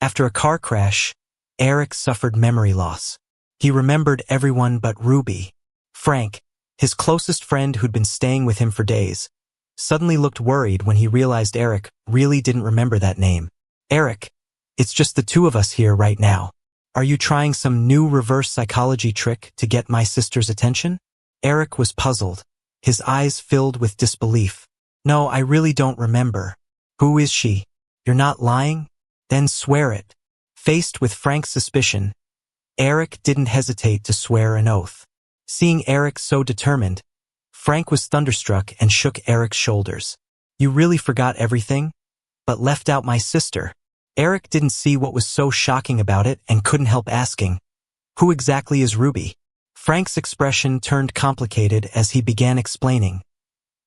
After a car crash, Eric suffered memory loss. He remembered everyone but Ruby. Frank, his closest friend who'd been staying with him for days, suddenly looked worried when he realized Eric really didn't remember that name. Eric, it's just the two of us here right now. Are you trying some new reverse psychology trick to get my sister's attention? Eric was puzzled, his eyes filled with disbelief. No, I really don't remember. Who is she? You're not lying? Then swear it. Faced with Frank's suspicion, Eric didn't hesitate to swear an oath. Seeing Eric so determined, Frank was thunderstruck and shook Eric's shoulders. You really forgot everything? But left out my sister. Eric didn't see what was so shocking about it and couldn't help asking, who exactly is Ruby? Frank's expression turned complicated as he began explaining.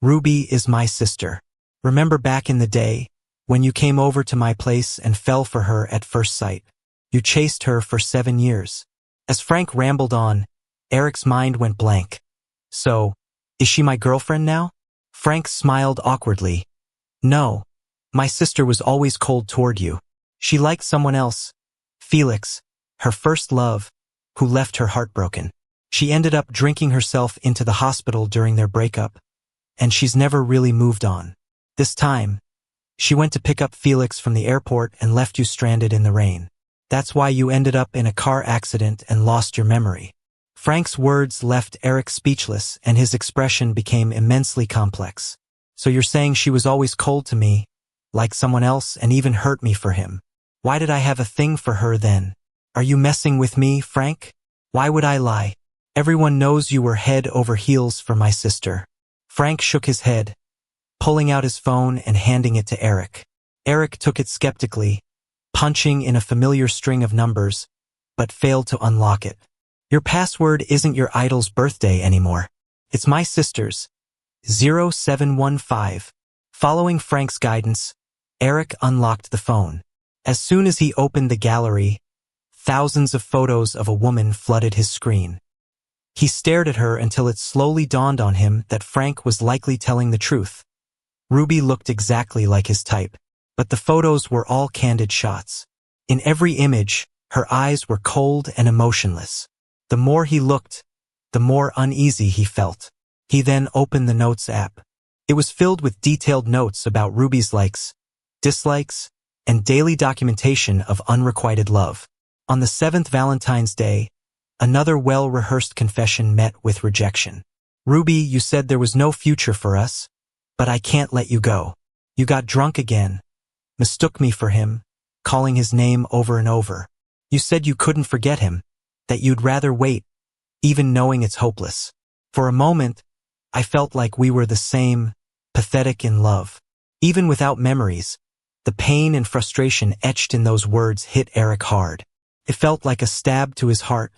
Ruby is my sister. Remember back in the day, when you came over to my place and fell for her at first sight? You chased her for 7 years. As Frank rambled on, Eric's mind went blank. So, is she my girlfriend now? Frank smiled awkwardly. No, my sister was always cold toward you. She liked someone else, Felix, her first love, who left her heartbroken. She ended up drinking herself into the hospital during their breakup, and she's never really moved on. This time, she went to pick up Felix from the airport and left you stranded in the rain. That's why you ended up in a car accident and lost your memory. Frank's words left Eric speechless and his expression became immensely complex. So you're saying she was always cold to me, like someone else, and even hurt me for him. Why did I have a thing for her then? Are you messing with me, Frank? Why would I lie? Everyone knows you were head over heels for my sister. Frank shook his head, pulling out his phone and handing it to Eric. Eric took it skeptically, punching in a familiar string of numbers, but failed to unlock it. Your password isn't your idol's birthday anymore. It's my sister's. 0715. Following Frank's guidance, Eric unlocked the phone. As soon as he opened the gallery, thousands of photos of a woman flooded his screen. He stared at her until it slowly dawned on him that Frank was likely telling the truth. Ruby looked exactly like his type, but the photos were all candid shots. In every image, her eyes were cold and emotionless. The more he looked, the more uneasy he felt. He then opened the Notes app. It was filled with detailed notes about Ruby's likes, dislikes, and daily documentation of unrequited love. On the 7th Valentine's Day, another well-rehearsed confession met with rejection. Ruby, you said there was no future for us, but I can't let you go. You got drunk again, mistook me for him, calling his name over and over. You said you couldn't forget him, that you'd rather wait, even knowing it's hopeless. For a moment, I felt like we were the same, pathetic in love. Even without memories, the pain and frustration etched in those words hit Eric hard. It felt like a stab to his heart,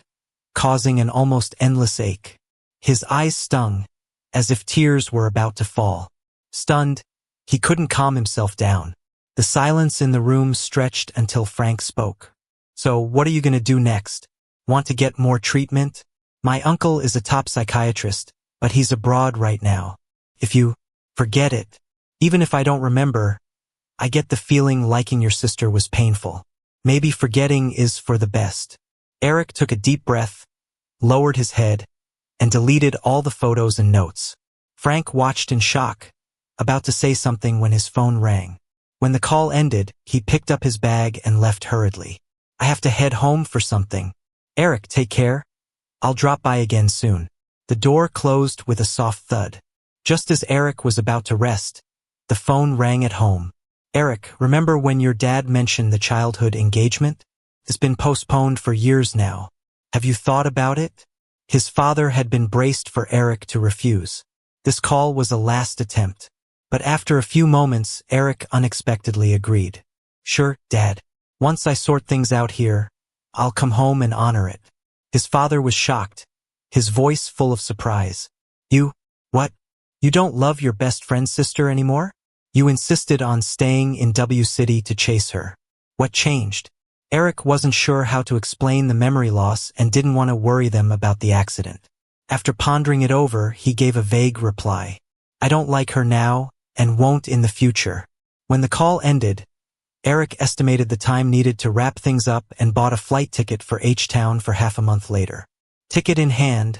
causing an almost endless ache. His eyes stung, as if tears were about to fall. Stunned, he couldn't calm himself down. The silence in the room stretched until Frank spoke. So, what are you going to do next? Want to get more treatment? My uncle is a top psychiatrist, but he's abroad right now. If you forget it, even if I don't remember, I get the feeling liking your sister was painful. Maybe forgetting is for the best. Eric took a deep breath, lowered his head, and deleted all the photos and notes. Frank watched in shock, about to say something when his phone rang. When the call ended, he picked up his bag and left hurriedly. I have to head home for something. Eric, take care. I'll drop by again soon. The door closed with a soft thud. Just as Eric was about to rest, the phone rang at home. Eric, remember when your dad mentioned the childhood engagement? It's been postponed for years now. Have you thought about it? His father had been braced for Eric to refuse. This call was a last attempt. But after a few moments, Eric unexpectedly agreed. Sure, Dad. Once I sort things out here, I'll come home and honor it. His father was shocked, his voice full of surprise. You, what? You don't love your best friend's sister anymore? You insisted on staying in W City to chase her. What changed? Eric wasn't sure how to explain the memory loss and didn't want to worry them about the accident. After pondering it over, he gave a vague reply. I don't like her now and won't in the future. When the call ended, Eric estimated the time needed to wrap things up and bought a flight ticket for H-Town for half a month later. Ticket in hand,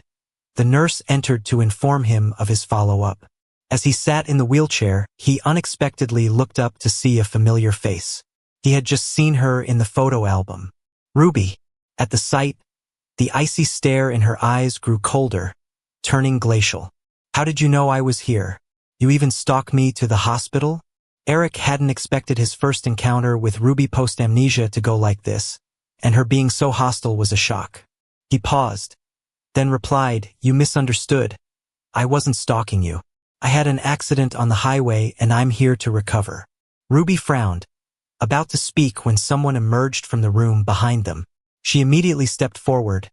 the nurse entered to inform him of his follow-up. As he sat in the wheelchair, he unexpectedly looked up to see a familiar face. He had just seen her in the photo album. Ruby. At the sight, the icy stare in her eyes grew colder, turning glacial. How did you know I was here? You even stalked me to the hospital? Eric hadn't expected his first encounter with Ruby post-amnesia to go like this, and her being so hostile was a shock. He paused, then replied, "You misunderstood. I wasn't stalking you. I had an accident on the highway and I'm here to recover." Ruby frowned, about to speak when someone emerged from the room behind them. She immediately stepped forward.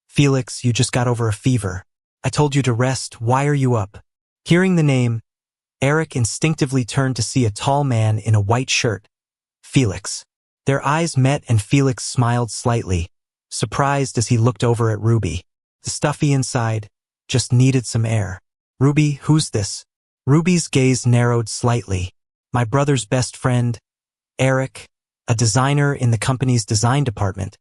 "Felix, you just got over a fever. I told you to rest. Why are you up?" Hearing the name, Eric instinctively turned to see a tall man in a white shirt. Felix. Their eyes met and Felix smiled slightly, surprised as he looked over at Ruby. The stuffy inside just needed some air. "Ruby, who's this?" Ruby's gaze narrowed slightly. "My brother's best friend, Eric, a designer in the company's design department,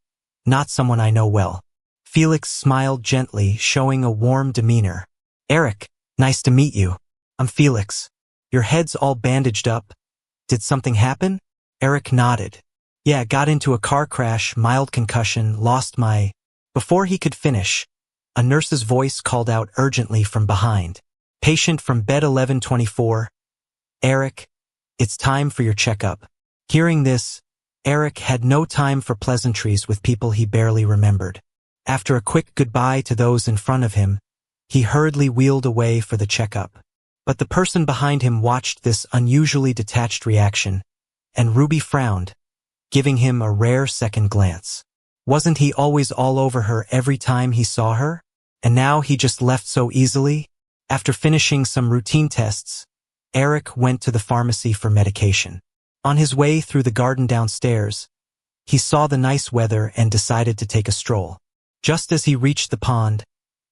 not someone I know well." Felix smiled gently, showing a warm demeanor. "Eric, nice to meet you. I'm Felix. Your head's all bandaged up. Did something happen?" Eric nodded. "Yeah, got into a car crash, mild concussion, lost my..." Before he could finish, a nurse's voice called out urgently from behind. "Patient from bed 1124. Eric, it's time for your checkup." Hearing this, Eric had no time for pleasantries with people he barely remembered. After a quick goodbye to those in front of him, he hurriedly wheeled away for the checkup. But the person behind him watched this unusually detached reaction, and Ruby frowned, giving him a rare second glance. Wasn't he always all over her every time he saw her? And now he just left so easily? After finishing some routine tests, Eric went to the pharmacy for medication. On his way through the garden downstairs, he saw the nice weather and decided to take a stroll. Just as he reached the pond,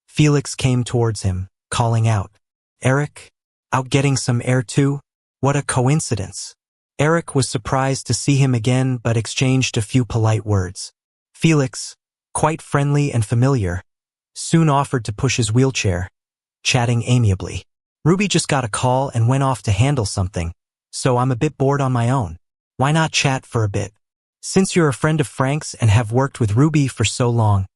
Felix came towards him, calling out, "Eric, out getting some air too? What a coincidence." Eric was surprised to see him again but exchanged a few polite words. Felix, quite friendly and familiar, soon offered to push his wheelchair, chatting amiably. "Ruby just got a call and went off to handle something, so I'm a bit bored on my own. Why not chat for a bit? Since you're a friend of Frank's and have worked with Ruby for so long,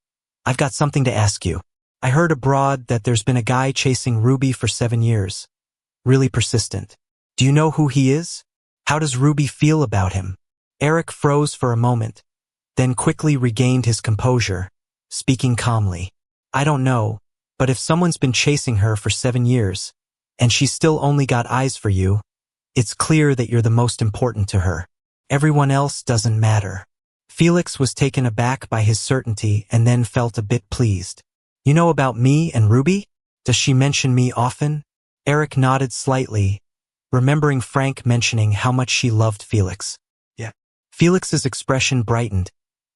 I've got something to ask you. I heard abroad that there's been a guy chasing Ruby for 7 years. Really persistent. Do you know who he is? How does Ruby feel about him?" Eric froze for a moment, then quickly regained his composure, speaking calmly. "I don't know, but if someone's been chasing her for 7 years, and she's still only got eyes for you, it's clear that you're the most important to her. Everyone else doesn't matter." Felix was taken aback by his certainty and then felt a bit pleased. "You know about me and Ruby? Does she mention me often?" Eric nodded slightly, remembering Frank mentioning how much she loved Felix. "Yeah." Felix's expression brightened,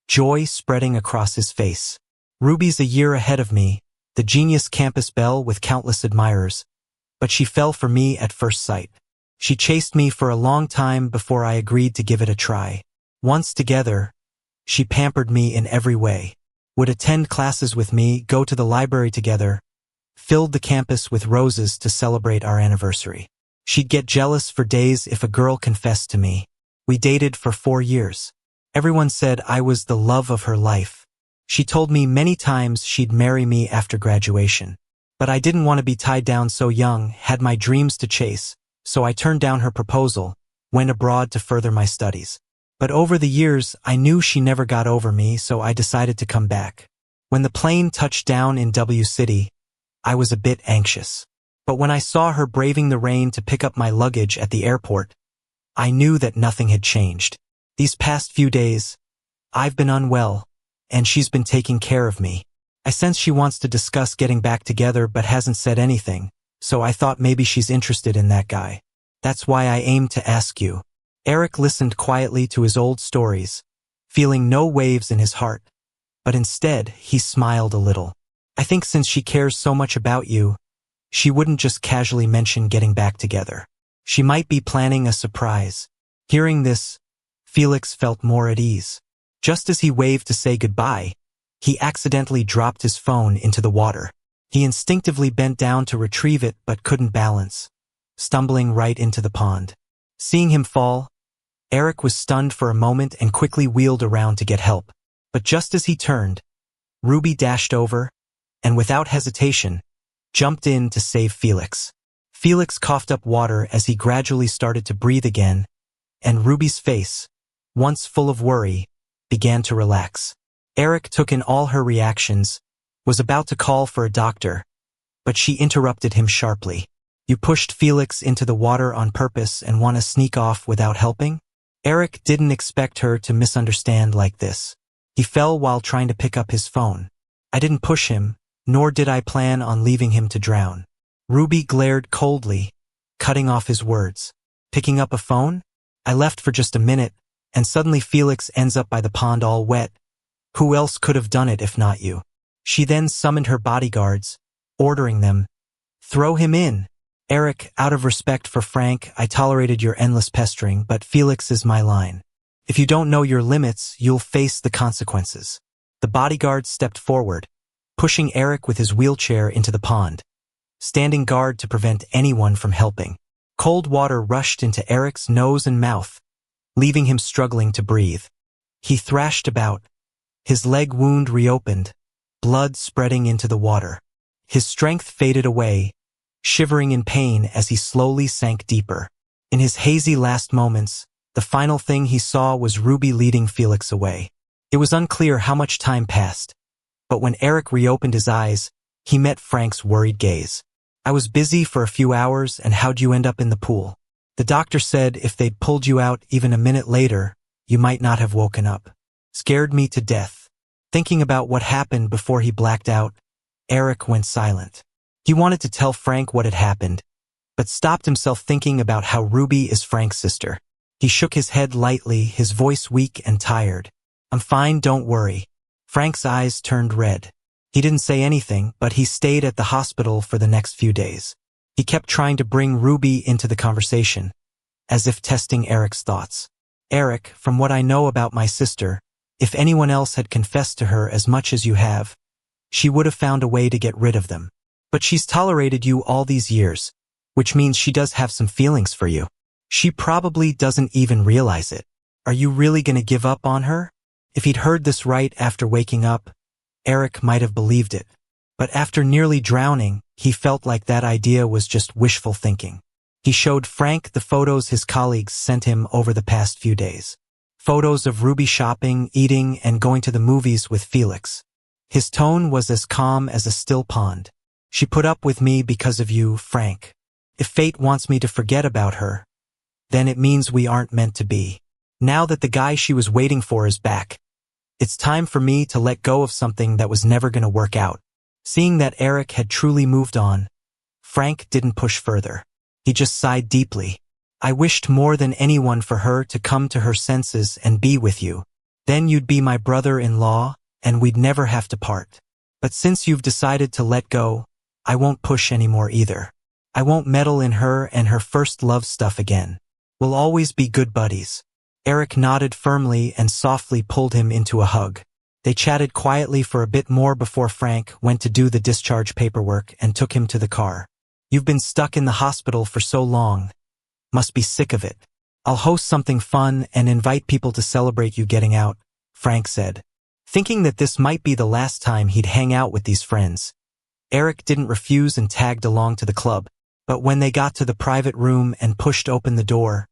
joy spreading across his face. "Ruby's a year ahead of me, the genius campus belle with countless admirers, but she fell for me at first sight. She chased me for a long time before I agreed to give it a try. Once together, she pampered me in every way. Would attend classes with me, go to the library together, filled the campus with roses to celebrate our anniversary. She'd get jealous for days if a girl confessed to me. We dated for 4 years. Everyone said I was the love of her life. She told me many times she'd marry me after graduation. But I didn't want to be tied down so young, had my dreams to chase, so I turned down her proposal, went abroad to further my studies. But over the years, I knew she never got over me, so I decided to come back. When the plane touched down in W City, I was a bit anxious. But when I saw her braving the rain to pick up my luggage at the airport, I knew that nothing had changed. These past few days, I've been unwell, and she's been taking care of me. I sense she wants to discuss getting back together but hasn't said anything, so I thought maybe she's interested in that guy. That's why I aimed to ask you." Eric listened quietly to his old stories, feeling no waves in his heart, but instead he smiled a little. "I think since she cares so much about you, she wouldn't just casually mention getting back together. She might be planning a surprise." Hearing this, Felix felt more at ease. Just as he waved to say goodbye, he accidentally dropped his phone into the water. He instinctively bent down to retrieve it but couldn't balance, stumbling right into the pond. Seeing him fall, Eric was stunned for a moment and quickly wheeled around to get help. But just as he turned, Ruby dashed over and without hesitation, jumped in to save Felix. Felix coughed up water as he gradually started to breathe again, and Ruby's face, once full of worry, began to relax. Eric took in all her reactions, was about to call for a doctor, but she interrupted him sharply. "You pushed Felix into the water on purpose and want to sneak off without helping?" Eric didn't expect her to misunderstand like this. He fell while trying to pick up his phone. "I didn't push him, nor did I plan on leaving him to drown." Ruby glared coldly, cutting off his words. "Picking up a phone? I left for just a minute, and suddenly Felix ends up by the pond all wet. Who else could have done it if not you?" She then summoned her bodyguards, ordering them, "Throw him in." "Eric, out of respect for Frank, I tolerated your endless pestering, but Felix is my line. If you don't know your limits, you'll face the consequences." The bodyguard stepped forward, pushing Eric with his wheelchair into the pond, standing guard to prevent anyone from helping. Cold water rushed into Eric's nose and mouth, leaving him struggling to breathe. He thrashed about, his leg wound reopened, blood spreading into the water. His strength faded away, shivering in pain as he slowly sank deeper. In his hazy last moments, the final thing he saw was Ruby leading Felix away. It was unclear how much time passed, but when Eric reopened his eyes, he met Frank's worried gaze. "I was busy for a few hours, and how'd you end up in the pool? The doctor said if they'd pulled you out even a minute later, you might not have woken up." "Scared me to death." Thinking about what happened before he blacked out, Eric went silent. He wanted to tell Frank what had happened, but stopped himself thinking about how Ruby is Frank's sister. He shook his head lightly, his voice weak and tired. "I'm fine, don't worry." Frank's eyes turned red. He didn't say anything, but he stayed at the hospital for the next few days. He kept trying to bring Ruby into the conversation, as if testing Eric's thoughts. "Eric, from what I know about my sister, if anyone else had confessed to her as much as you have, she would have found a way to get rid of them. But she's tolerated you all these years, which means she does have some feelings for you. She probably doesn't even realize it. Are you really going to give up on her?" If he'd heard this right after waking up, Eric might have believed it. But after nearly drowning, he felt like that idea was just wishful thinking. He showed Frank the photos his colleagues sent him over the past few days. Photos of Ruby shopping, eating, and going to the movies with Felix. His tone was as calm as a still pond. "She put up with me because of you, Frank. If fate wants me to forget about her, then it means we aren't meant to be. Now that the guy she was waiting for is back, it's time for me to let go of something that was never going to work out." Seeing that Eric had truly moved on, Frank didn't push further. He just sighed deeply. "I wished more than anyone for her to come to her senses and be with you. Then you'd be my brother-in-law, and we'd never have to part. But since you've decided to let go, I won't push anymore either. I won't meddle in her and her first love stuff again. We'll always be good buddies." Eric nodded firmly and softly pulled him into a hug. They chatted quietly for a bit more before Frank went to do the discharge paperwork and took him to the car. "You've been stuck in the hospital for so long. Must be sick of it. I'll host something fun and invite people to celebrate you getting out," Frank said. Thinking that this might be the last time he'd hang out with these friends, Eric didn't refuse and tagged along to the club. But when they got to the private room and pushed open the door,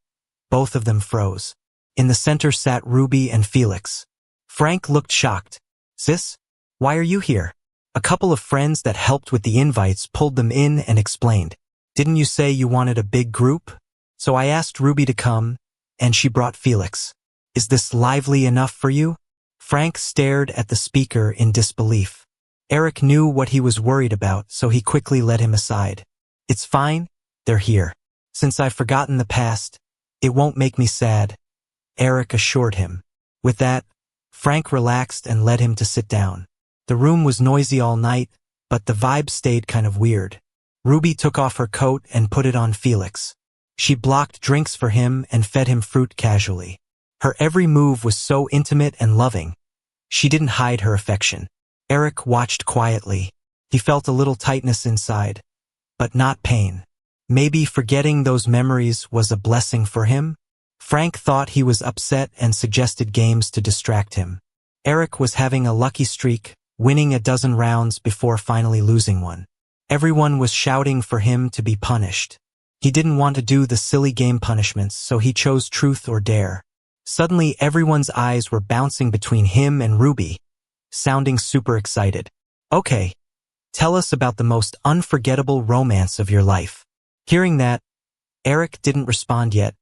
both of them froze. In the center sat Ruby and Felix. Frank looked shocked. "Sis, why are you here?" A couple of friends that helped with the invites pulled them in and explained. "Didn't you say you wanted a big group? So I asked Ruby to come, and she brought Felix. Is this lively enough for you?" Frank stared at the speaker in disbelief. Eric knew what he was worried about, so he quickly led him aside. "It's fine, they're here. Since I've forgotten the past, it won't make me sad," Eric assured him. With that, Frank relaxed and led him to sit down. The room was noisy all night, but the vibe stayed kind of weird. Ruby took off her coat and put it on Felix. She blocked drinks for him and fed him fruit casually. Her every move was so intimate and loving. She didn't hide her affection. Eric watched quietly. He felt a little tightness inside, but not pain. Maybe forgetting those memories was a blessing for him? Frank thought he was upset and suggested games to distract him. Eric was having a lucky streak, winning a dozen rounds before finally losing one. Everyone was shouting for him to be punished. He didn't want to do the silly game punishments, so he chose truth or dare. Suddenly, everyone's eyes were bouncing between him and Ruby, sounding super excited. Okay, tell us about the most unforgettable romance of your life. Hearing that, Eric didn't respond yet,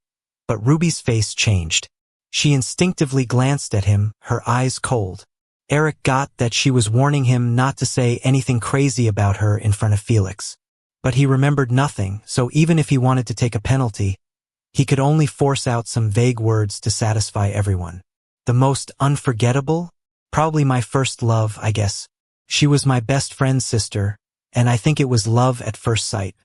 but Ruby's face changed. She instinctively glanced at him, her eyes cold. Eric got that she was warning him not to say anything crazy about her in front of Felix. But he remembered nothing, so even if he wanted to take a penalty, he could only force out some vague words to satisfy everyone. The most unforgettable? Probably my first love, I guess. She was my best friend's sister, and I think it was love at first sight.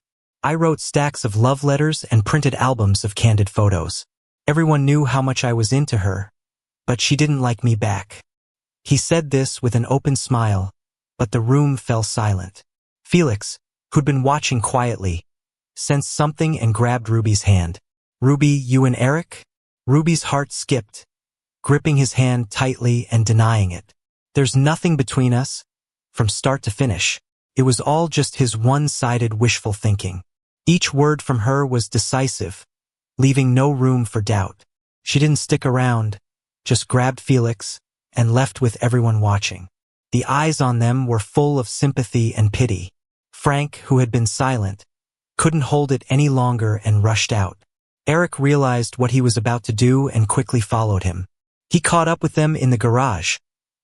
I wrote stacks of love letters and printed albums of candid photos. Everyone knew how much I was into her, but she didn't like me back. He said this with an open smile, but the room fell silent. Felix, who'd been watching quietly, sensed something and grabbed Ruby's hand. Ruby, you and Eric? Ruby's heart skipped, gripping his hand tightly and denying it. There's nothing between us, from start to finish. It was all just his one-sided wishful thinking. Each word from her was decisive, leaving no room for doubt. She didn't stick around, just grabbed Felix and left with everyone watching. The eyes on them were full of sympathy and pity. Frank, who had been silent, couldn't hold it any longer and rushed out. Eric realized what he was about to do and quickly followed him. He caught up with them in the garage,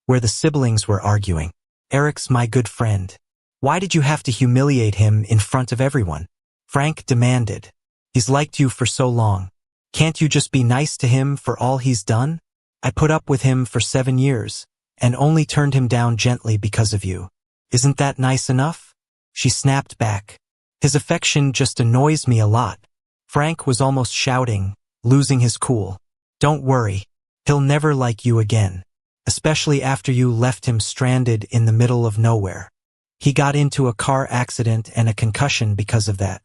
where the siblings were arguing. Eric's my good friend. Why did you have to humiliate him in front of everyone? Frank demanded. He's liked you for so long. Can't you just be nice to him for all he's done? I put up with him for 7 years, and only turned him down gently because of you. Isn't that nice enough? She snapped back. His affection just annoys me a lot. Frank was almost shouting, losing his cool. Don't worry, he'll never like you again, especially after you left him stranded in the middle of nowhere. He got into a car accident and a concussion because of that.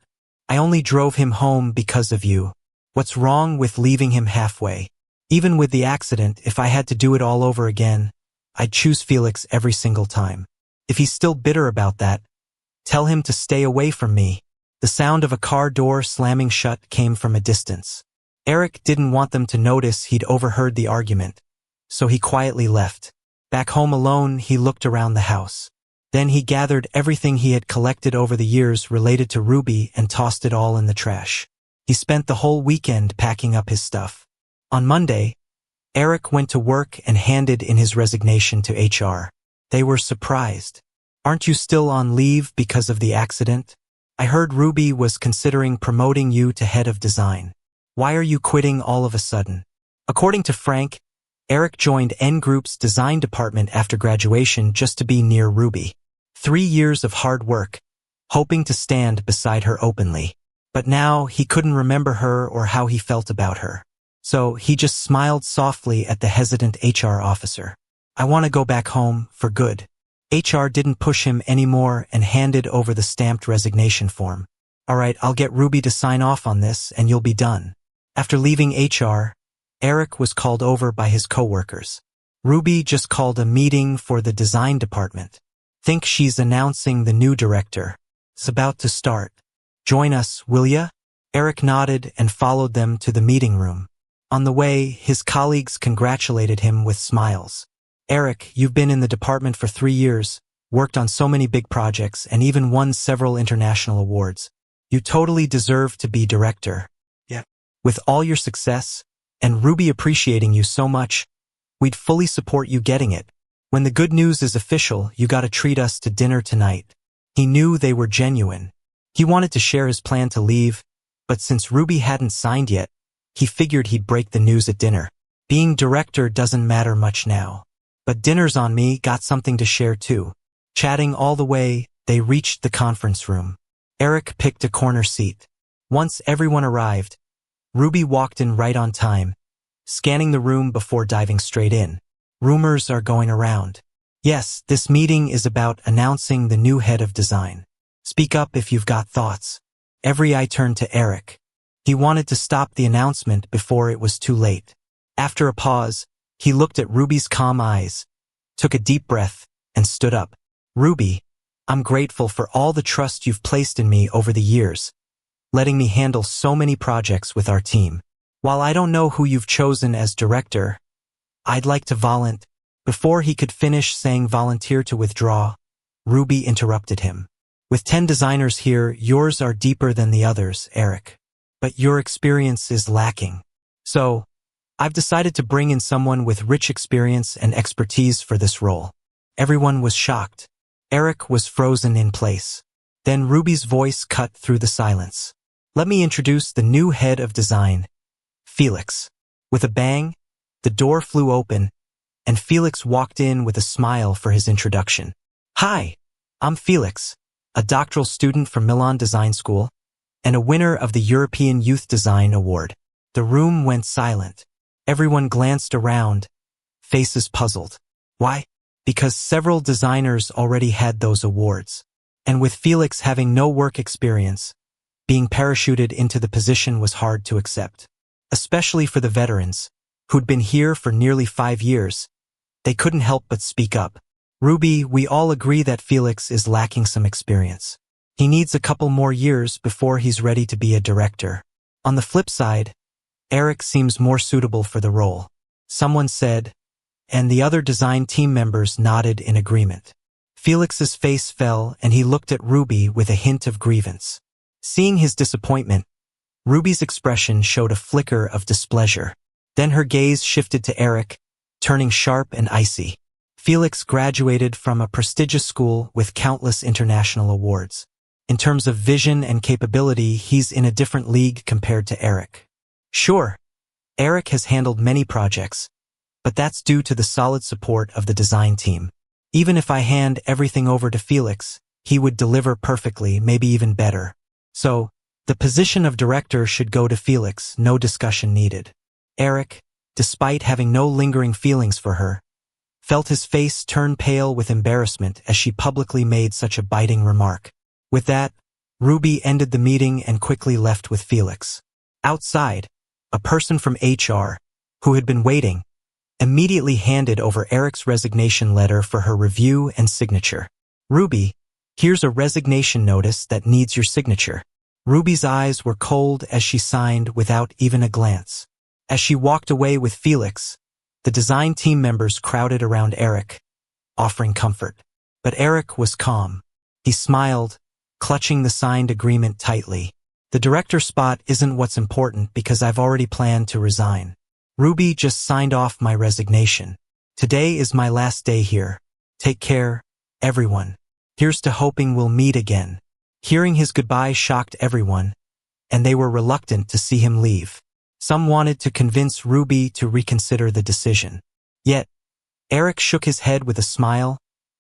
I only drove him home because of you. What's wrong with leaving him halfway? Even with the accident, if I had to do it all over again, I'd choose Felix every single time. If he's still bitter about that, tell him to stay away from me. The sound of a car door slamming shut came from a distance. Eric didn't want them to notice he'd overheard the argument, so he quietly left. Back home alone, he looked around the house. Then he gathered everything he had collected over the years related to Ruby and tossed it all in the trash. He spent the whole weekend packing up his stuff. On Monday, Eric went to work and handed in his resignation to HR. They were surprised. Aren't you still on leave because of the accident? I heard Ruby was considering promoting you to head of design. Why are you quitting all of a sudden? According to Frank, Eric joined NGroups' design department after graduation just to be near Ruby. 3 years of hard work, hoping to stand beside her openly. But now he couldn't remember her or how he felt about her. So he just smiled softly at the hesitant HR officer. I want to go back home for good. HR didn't push him anymore and handed over the stamped resignation form. All right, I'll get Ruby to sign off on this and you'll be done. After leaving HR, Eric was called over by his coworkers. Ruby just called a meeting for the design department. Think she's announcing the new director. It's about to start. Join us, will ya? Eric nodded and followed them to the meeting room. On the way, his colleagues congratulated him with smiles. Eric, you've been in the department for 3 years, worked on so many big projects, and even won several international awards. You totally deserve to be director. Yeah. With all your success, and Ruby appreciating you so much, we'd fully support you getting it. When the good news is official, you gotta treat us to dinner tonight. He knew they were genuine. He wanted to share his plan to leave, but since Ruby hadn't signed yet, he figured he'd break the news at dinner. Being director doesn't matter much now. But dinner's on me, got something to share too. Chatting all the way, they reached the conference room. Eric picked a corner seat. Once everyone arrived, Ruby walked in right on time, scanning the room before diving straight in. Rumors are going around. Yes, this meeting is about announcing the new head of design. Speak up if you've got thoughts. Every eye turned to Eric. He wanted to stop the announcement before it was too late. After a pause, he looked at Ruby's calm eyes, took a deep breath, and stood up. Ruby, I'm grateful for all the trust you've placed in me over the years, letting me handle so many projects with our team. While I don't know who you've chosen as director, I'd like to volunteer. Before he could finish saying volunteer to withdraw, Ruby interrupted him. With 10 designers here, yours are deeper than the others, Eric. But your experience is lacking. So, I've decided to bring in someone with rich experience and expertise for this role. Everyone was shocked. Eric was frozen in place. Then Ruby's voice cut through the silence. Let me introduce the new head of design, Felix. With a bang, the door flew open, and Felix walked in with a smile for his introduction. Hi, I'm Felix, a doctoral student from Milan Design School, and a winner of the European Youth Design Award. The room went silent. Everyone glanced around, faces puzzled. Why? Because several designers already had those awards. And with Felix having no work experience, being parachuted into the position was hard to accept. Especially for the veterans, who'd been here for nearly 5 years. They couldn't help but speak up. Ruby, we all agree that Felix is lacking some experience. He needs a couple more years before he's ready to be a director. On the flip side, Eric seems more suitable for the role. Someone said, and the other design team members nodded in agreement. Felix's face fell and he looked at Ruby with a hint of grievance. Seeing his disappointment, Ruby's expression showed a flicker of displeasure. Then her gaze shifted to Eric, turning sharp and icy. Felix graduated from a prestigious school with countless international awards. In terms of vision and capability, he's in a different league compared to Eric. Sure, Eric has handled many projects, but that's due to the solid support of the design team. Even if I hand everything over to Felix, he would deliver perfectly, maybe even better. So, the position of director should go to Felix, no discussion needed. Eric, despite having no lingering feelings for her, felt his face turn pale with embarrassment as she publicly made such a biting remark. With that, Ruby ended the meeting and quickly left with Felix. Outside, a person from HR, who had been waiting, immediately handed over Eric's resignation letter for her review and signature. Ruby, here's a resignation notice that needs your signature. Ruby's eyes were cold as she signed without even a glance. As she walked away with Felix, the design team members crowded around Eric, offering comfort. But Eric was calm. He smiled, clutching the signed agreement tightly. The director spot isn't what's important because I've already planned to resign. Ruby just signed off my resignation. Today is my last day here. Take care, everyone. Here's to hoping we'll meet again. Hearing his goodbye shocked everyone, and they were reluctant to see him leave. Some wanted to convince Ruby to reconsider the decision. Yet, Eric shook his head with a smile,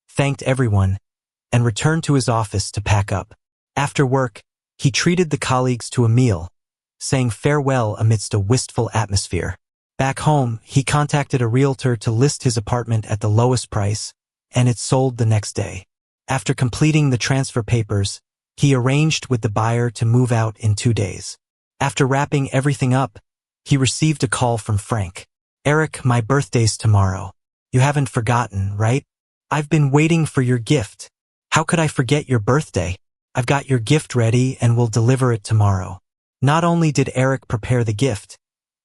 thanked everyone, and returned to his office to pack up. After work, he treated the colleagues to a meal, saying farewell amidst a wistful atmosphere. Back home, he contacted a realtor to list his apartment at the lowest price, and it sold the next day. After completing the transfer papers, he arranged with the buyer to move out in 2 days. After wrapping everything up, he received a call from Frank. Eric, my birthday's tomorrow. You haven't forgotten, right? I've been waiting for your gift. How could I forget your birthday? I've got your gift ready and will deliver it tomorrow. Not only did Eric prepare the gift,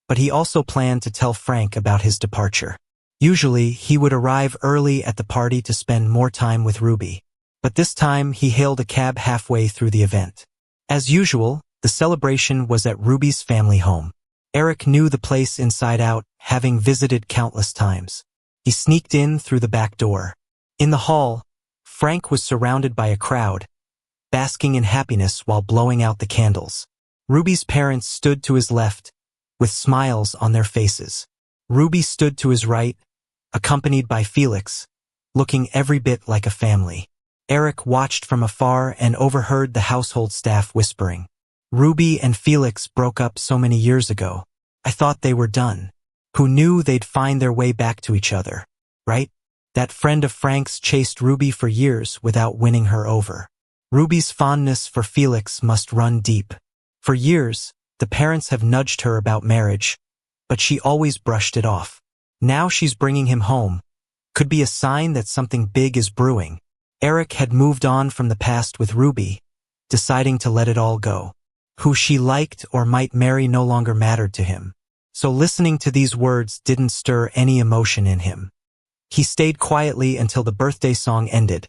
but he also planned to tell Frank about his departure. Usually, he would arrive early at the party to spend more time with Ruby. But this time, he hailed a cab halfway through the event. As usual, the celebration was at Ruby's family home. Eric knew the place inside out, having visited countless times. He sneaked in through the back door. In the hall, Frank was surrounded by a crowd, basking in happiness while blowing out the candles. Ruby's parents stood to his left, with smiles on their faces. Ruby stood to his right, accompanied by Felix, looking every bit like a family. Eric watched from afar and overheard the household staff whispering. Ruby and Felix broke up so many years ago. I thought they were done. who knew they'd find their way back to each other, right? That friend of Frank's chased Ruby for years without winning her over. Ruby's fondness for Felix must run deep. For years, the parents have nudged her about marriage, but she always brushed it off. Now she's bringing him home. Could be a sign that something big is brewing. Eric had moved on from the past with Ruby, deciding to let it all go. Who she liked or might marry no longer mattered to him. So listening to these words didn't stir any emotion in him. He stayed quietly until the birthday song ended,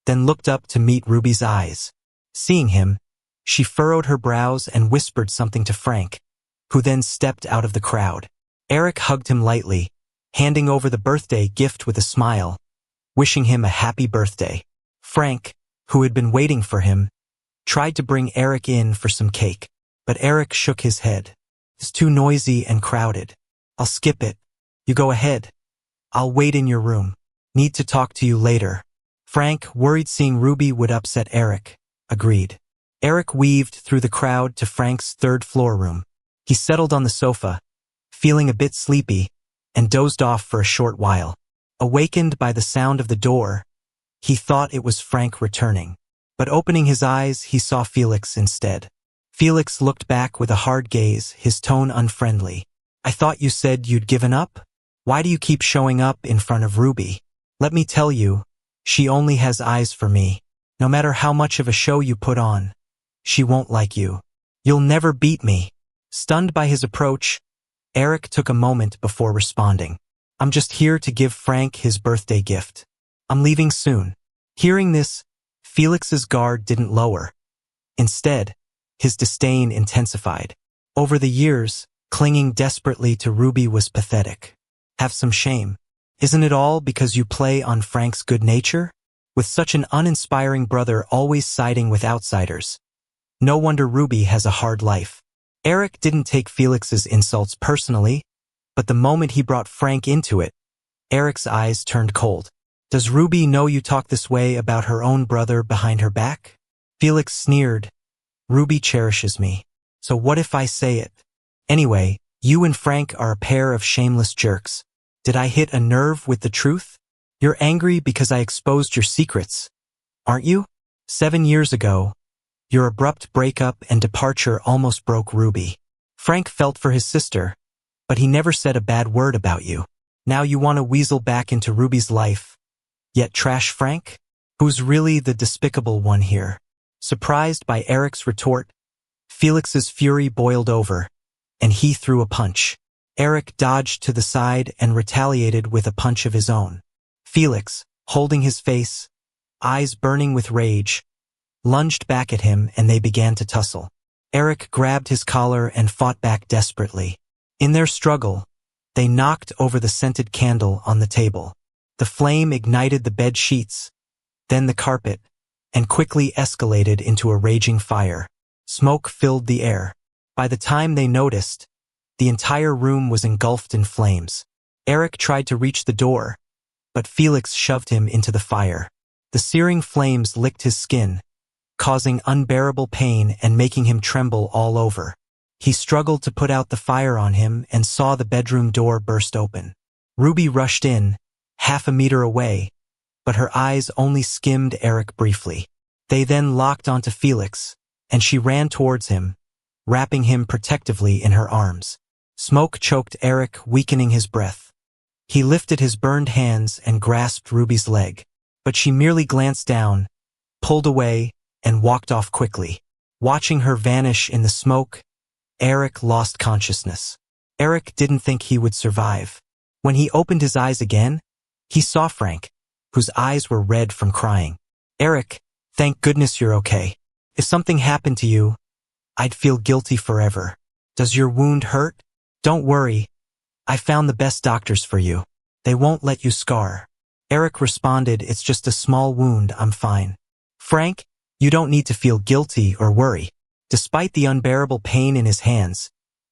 then looked up to meet Ruby's eyes. Seeing him, she furrowed her brows and whispered something to Frank, who then stepped out of the crowd. Eric hugged him lightly, handing over the birthday gift with a smile, wishing him a happy birthday. Frank, who had been waiting for him, tried to bring Eric in for some cake, but Eric shook his head. It's too noisy and crowded. I'll skip it. You go ahead. I'll wait in your room. Need to talk to you later. Frank, worried seeing Ruby would upset Eric, agreed. Eric weaved through the crowd to Frank's third-floor room. He settled on the sofa, feeling a bit sleepy, and dozed off for a short while. Awakened by the sound of the door, he thought it was Frank returning. But opening his eyes, he saw Felix instead. Felix looked back with a hard gaze, his tone unfriendly. I thought you said you'd given up? Why do you keep showing up in front of Ruby? Let me tell you, she only has eyes for me. No matter how much of a show you put on, she won't like you. You'll never beat me. Stunned by his approach, Eric took a moment before responding. I'm just here to give Frank his birthday gift. I'm leaving soon. Hearing this, Felix's guard didn't lower. Instead, his disdain intensified. Over the years, clinging desperately to Ruby was pathetic. Have some shame. Isn't it all because you play on Frank's good nature? With such an uninspiring brother always siding with outsiders. No wonder Ruby has a hard life. Eric didn't take Felix's insults personally, but the moment he brought Frank into it, Eric's eyes turned cold. Does Ruby know you talk this way about her own brother behind her back? Felix sneered. Ruby cherishes me. So what if I say it? Anyway, you and Frank are a pair of shameless jerks. Did I hit a nerve with the truth? You're angry because I exposed your secrets, aren't you? 7 years ago, your abrupt breakup and departure almost broke Ruby. Frank felt for his sister, but he never said a bad word about you. Now you want to weasel back into Ruby's life, yet trash Frank? Who's really the despicable one here? Surprised by Eric's retort, Felix's fury boiled over, and he threw a punch. Eric dodged to the side and retaliated with a punch of his own. Felix, holding his face, eyes burning with rage, lunged back at him and they began to tussle. Eric grabbed his collar and fought back desperately. In their struggle, they knocked over the scented candle on the table. The flame ignited the bed sheets, then the carpet, and quickly escalated into a raging fire. Smoke filled the air. By the time they noticed, the entire room was engulfed in flames. Eric tried to reach the door, but Felix shoved him into the fire. The searing flames licked his skin, causing unbearable pain and making him tremble all over. He struggled to put out the fire on him and saw the bedroom door burst open. Ruby rushed in, half a meter away, but her eyes only skimmed Eric briefly. They then locked onto Felix, and she ran towards him, wrapping him protectively in her arms. Smoke choked Eric, weakening his breath. He lifted his burned hands and grasped Ruby's leg, but she merely glanced down, pulled away, and walked off quickly. Watching her vanish in the smoke, Eric lost consciousness. Eric didn't think he would survive. When he opened his eyes again, he saw Frank, whose eyes were red from crying. Eric, thank goodness you're okay. If something happened to you, I'd feel guilty forever. Does your wound hurt? Don't worry. I found the best doctors for you. They won't let you scar. Eric responded, it's just a small wound, I'm fine. Frank, you don't need to feel guilty or worry. Despite the unbearable pain in his hands,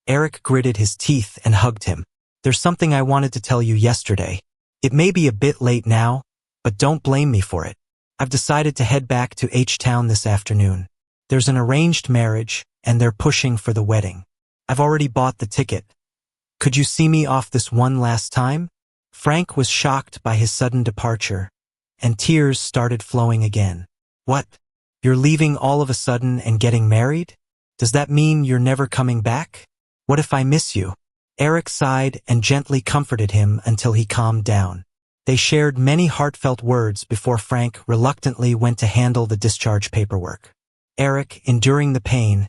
Eric gritted his teeth and hugged him. There's something I wanted to tell you yesterday. It may be a bit late now, but don't blame me for it. I've decided to head back to H-Town this afternoon. There's an arranged marriage, and they're pushing for the wedding. I've already bought the ticket. Could you see me off this one last time? Frank was shocked by his sudden departure, and tears started flowing again. What? You're leaving all of a sudden and getting married? Does that mean you're never coming back? What if I miss you? Eric sighed and gently comforted him until he calmed down. They shared many heartfelt words before Frank reluctantly went to handle the discharge paperwork. Eric, enduring the pain,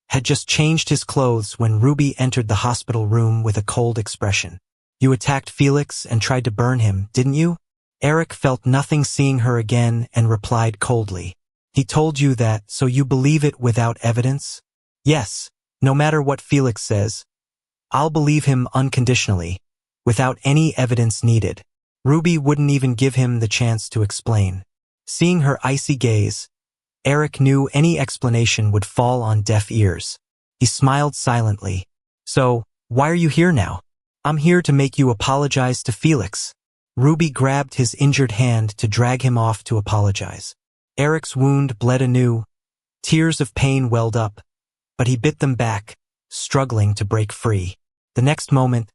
had just changed his clothes when Ruby entered the hospital room with a cold expression. You attacked Felix and tried to burn him, didn't you? Eric felt nothing seeing her again and replied coldly. He told you that, so you believe it without evidence? Yes, no matter what Felix says, I'll believe him unconditionally, without any evidence needed. Ruby wouldn't even give him the chance to explain. Seeing her icy gaze, Eric knew any explanation would fall on deaf ears. He smiled silently. So, why are you here now? I'm here to make you apologize to Felix. Ruby grabbed his injured hand to drag him off to apologize. Eric's wound bled anew. Tears of pain welled up, but he bit them back, struggling to break free. The next moment,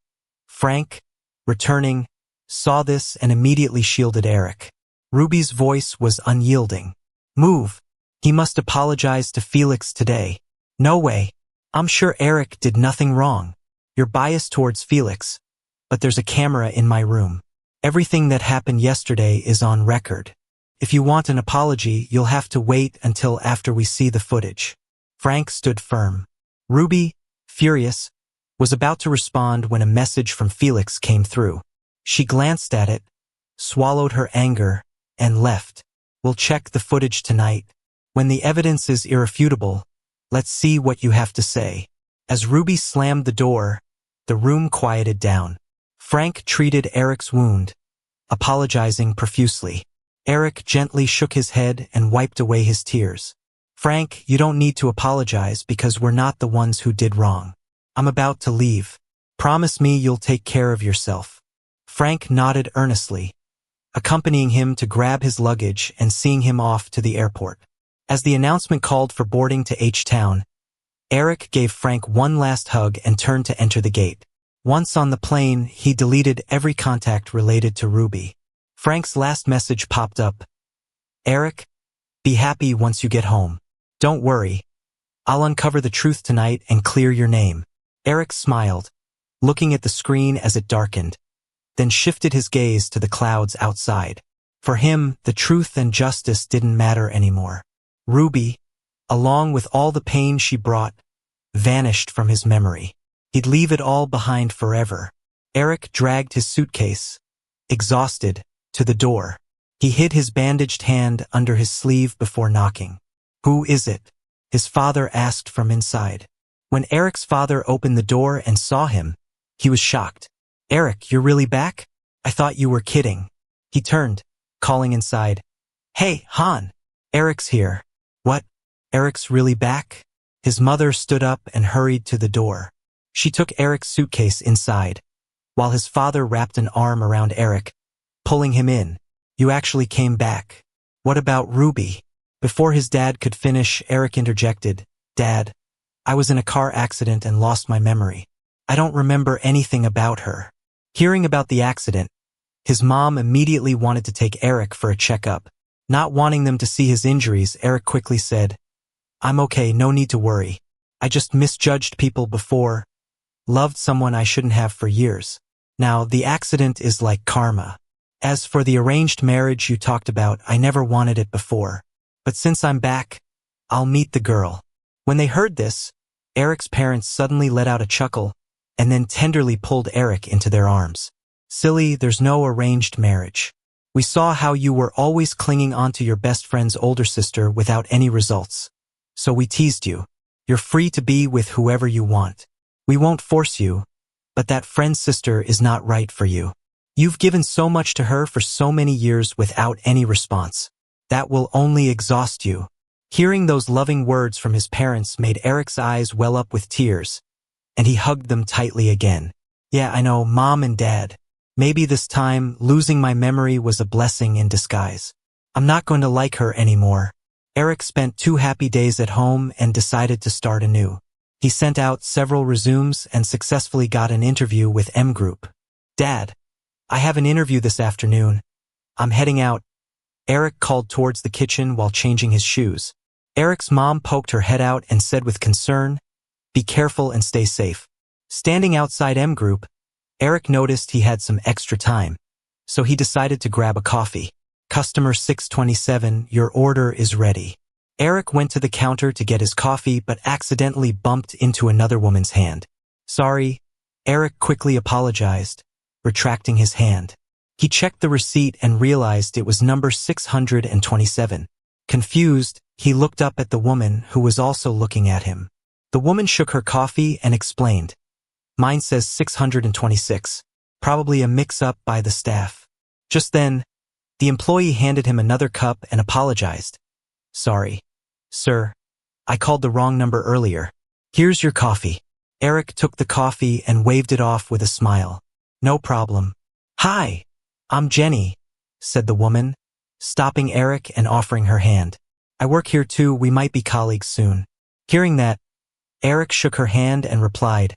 Frank, returning, saw this and immediately shielded Eric. Ruby's voice was unyielding. Move. He must apologize to Felix today. No way. I'm sure Eric did nothing wrong. You're biased towards Felix, but there's a camera in my room. Everything that happened yesterday is on record. If you want an apology, you'll have to wait until after we see the footage. Frank stood firm. Ruby, furious, was about to respond when a message from Felix came through. She glanced at it, swallowed her anger, and left. We'll check the footage tonight. When the evidence is irrefutable, let's see what you have to say. As Ruby slammed the door, the room quieted down. Frank treated Eric's wound, apologizing profusely. Eric gently shook his head and wiped away his tears. Frank, you don't need to apologize because we're not the ones who did wrong. I'm about to leave. Promise me you'll take care of yourself. Frank nodded earnestly, accompanying him to grab his luggage and seeing him off to the airport. As the announcement called for boarding to H-Town, Eric gave Frank one last hug and turned to enter the gate. Once on the plane, he deleted every contact related to Ruby. Frank's last message popped up. Eric, be happy once you get home. Don't worry. I'll uncover the truth tonight and clear your name. Eric smiled, looking at the screen as it darkened, then shifted his gaze to the clouds outside. For him, the truth and justice didn't matter anymore. Ruby, along with all the pain she brought, vanished from his memory. He'd leave it all behind forever. Eric dragged his suitcase, exhausted, to the door. He hid his bandaged hand under his sleeve before knocking. Who is it? His father asked from inside. When Eric's father opened the door and saw him, he was shocked. Eric, you're really back? I thought you were kidding. He turned, calling inside. Hey, Han. Eric's here. What? Eric's really back? His mother stood up and hurried to the door. She took Eric's suitcase inside, while his father wrapped an arm around Eric, pulling him in. You actually came back. What about Ruby? Before his dad could finish, Eric interjected. Dad, I was in a car accident and lost my memory. I don't remember anything about her. Hearing about the accident, his mom immediately wanted to take Eric for a checkup. Not wanting them to see his injuries, Eric quickly said, I'm okay, no need to worry. I just misjudged people before, loved someone I shouldn't have for years. Now, the accident is like karma. As for the arranged marriage you talked about, I never wanted it before. But since I'm back, I'll meet the girl. When they heard this, Eric's parents suddenly let out a chuckle and then tenderly pulled Eric into their arms. Silly, there's no arranged marriage. We saw how you were always clinging onto your best friend's older sister without any results. So we teased you. You're free to be with whoever you want. We won't force you, but that friend's sister is not right for you. You've given so much to her for so many years without any response. That will only exhaust you. Hearing those loving words from his parents made Eric's eyes well up with tears, and he hugged them tightly again. Yeah, I know, Mom and Dad. Maybe this time, losing my memory was a blessing in disguise. I'm not going to like her anymore. Eric spent 2 happy days at home and decided to start anew. He sent out several resumes and successfully got an interview with NGroups. Dad, I have an interview this afternoon. I'm heading out. Eric called towards the kitchen while changing his shoes. Eric's mom poked her head out and said with concern, "Be careful and stay safe." Standing outside NGroups, Eric noticed he had some extra time, so he decided to grab a coffee. Customer 627, your order is ready. Eric went to the counter to get his coffee but accidentally bumped into another woman's hand. Sorry, Eric quickly apologized, retracting his hand. He checked the receipt and realized it was number 627. Confused, he looked up at the woman who was also looking at him. The woman shook her coffee and explained, "Mine says 626, probably a mix-up by the staff." Just then, the employee handed him another cup and apologized. "Sorry, sir, I called the wrong number earlier. Here's your coffee." Eric took the coffee and waved it off with a smile. "No problem." "Hi, I'm Jenny," said the woman, stopping Eric and offering her hand. "I work here too, we might be colleagues soon." Hearing that, Eric shook her hand and replied,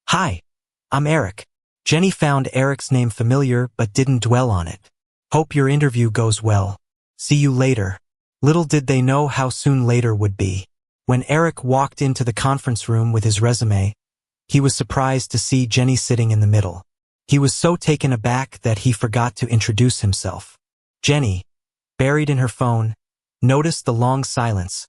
"Hi, I'm Eric." Jenny found Eric's name familiar but didn't dwell on it. "Hope your interview goes well. See you later." Little did they know how soon later would be. When Eric walked into the conference room with his resume, he was surprised to see Jenny sitting in the middle. He was so taken aback that he forgot to introduce himself. Jenny, buried in her phone, noticed the long silence,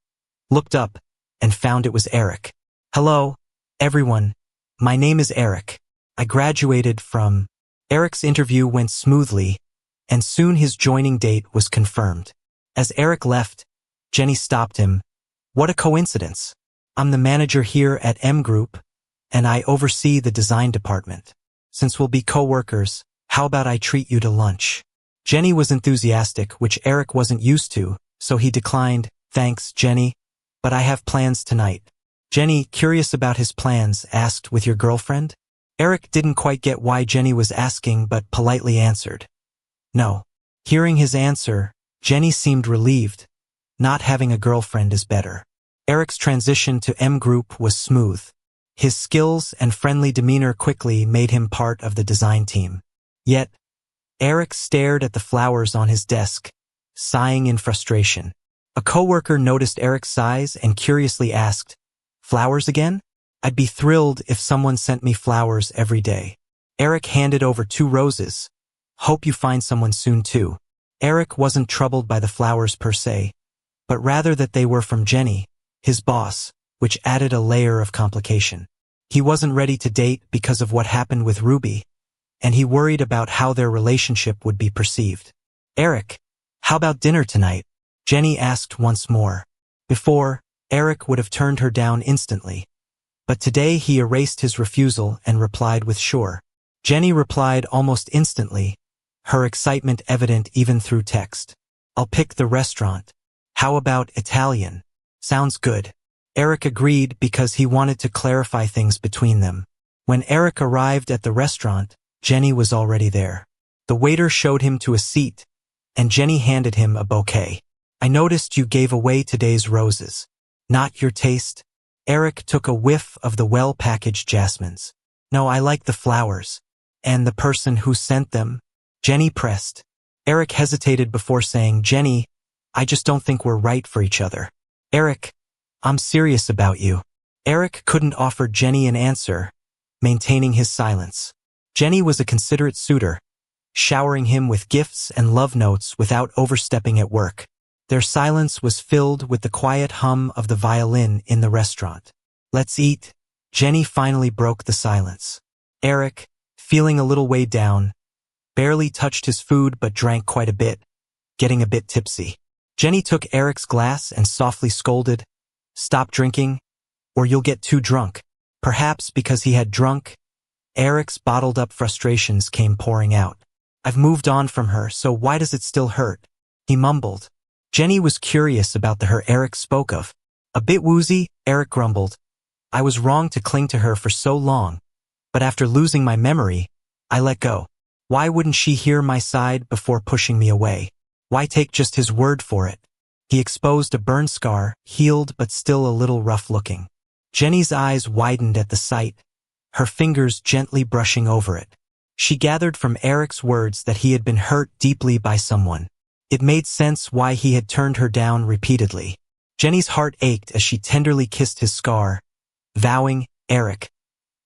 looked up, and found it was Eric. "Hello, everyone. My name is Eric. I graduated from..." Eric's interview went smoothly, and soon his joining date was confirmed. As Eric left, Jenny stopped him. "What a coincidence. I'm the manager here at NGroups, and I oversee the design department. Since we'll be co-workers, how about I treat you to lunch?" Jenny was enthusiastic, which Eric wasn't used to, so he declined, "Thanks, Jenny, but I have plans tonight." Jenny, curious about his plans, asked, "With your girlfriend?" Eric didn't quite get why Jenny was asking but politely answered, "No." Hearing his answer, Jenny seemed relieved. Not having a girlfriend is better. Eric's transition to NGroups was smooth. His skills and friendly demeanor quickly made him part of the design team. Yet, Eric stared at the flowers on his desk, sighing in frustration. A coworker noticed Eric's sighs and curiously asked, "Flowers again? I'd be thrilled if someone sent me flowers every day." Eric handed over 2 roses. "Hope you find someone soon too." Eric wasn't troubled by the flowers per se, but rather that they were from Jenny, his boss, which added a layer of complication. He wasn't ready to date because of what happened with Ruby, and he worried about how their relationship would be perceived. "Eric, how about dinner tonight?" Jenny asked once more. Before, Eric would have turned her down instantly, but today he erased his refusal and replied with sure. Jenny replied almost instantly, her excitement evident even through text. "I'll pick the restaurant. How about Italian?" "Sounds good." Eric agreed because he wanted to clarify things between them. When Eric arrived at the restaurant, Jenny was already there. The waiter showed him to a seat, and Jenny handed him a bouquet. "I noticed you gave away today's roses. Not your taste?" Eric took a whiff of the well-packaged jasmines. "No, I like the flowers." "And the person who sent them?" Jenny pressed. Eric hesitated before saying, "Jenny, I just don't think we're right for each other." "Eric, I'm serious about you." Eric couldn't offer Jenny an answer, maintaining his silence. Jenny was a considerate suitor, showering him with gifts and love notes without overstepping at work. Their silence was filled with the quiet hum of the violin in the restaurant. "Let's eat." Jenny finally broke the silence. Eric, feeling a little weighed down, barely touched his food but drank quite a bit, getting a bit tipsy. Jenny took Eric's glass and softly scolded, "Stop drinking, or you'll get too drunk." Perhaps because he had drunk, Eric's bottled-up frustrations came pouring out. "I've moved on from her, so why does it still hurt?" he mumbled. Jenny was curious about the her Eric spoke of. A bit woozy, Eric grumbled, "I was wrong to cling to her for so long, but after losing my memory, I let go. Why wouldn't she hear my side before pushing me away? Why take just his word for it?" He exposed a burn scar, healed but still a little rough-looking. Jenny's eyes widened at the sight, her fingers gently brushing over it. She gathered from Eric's words that he had been hurt deeply by someone. It made sense why he had turned her down repeatedly. Jenny's heart ached as she tenderly kissed his scar, vowing, "Eric,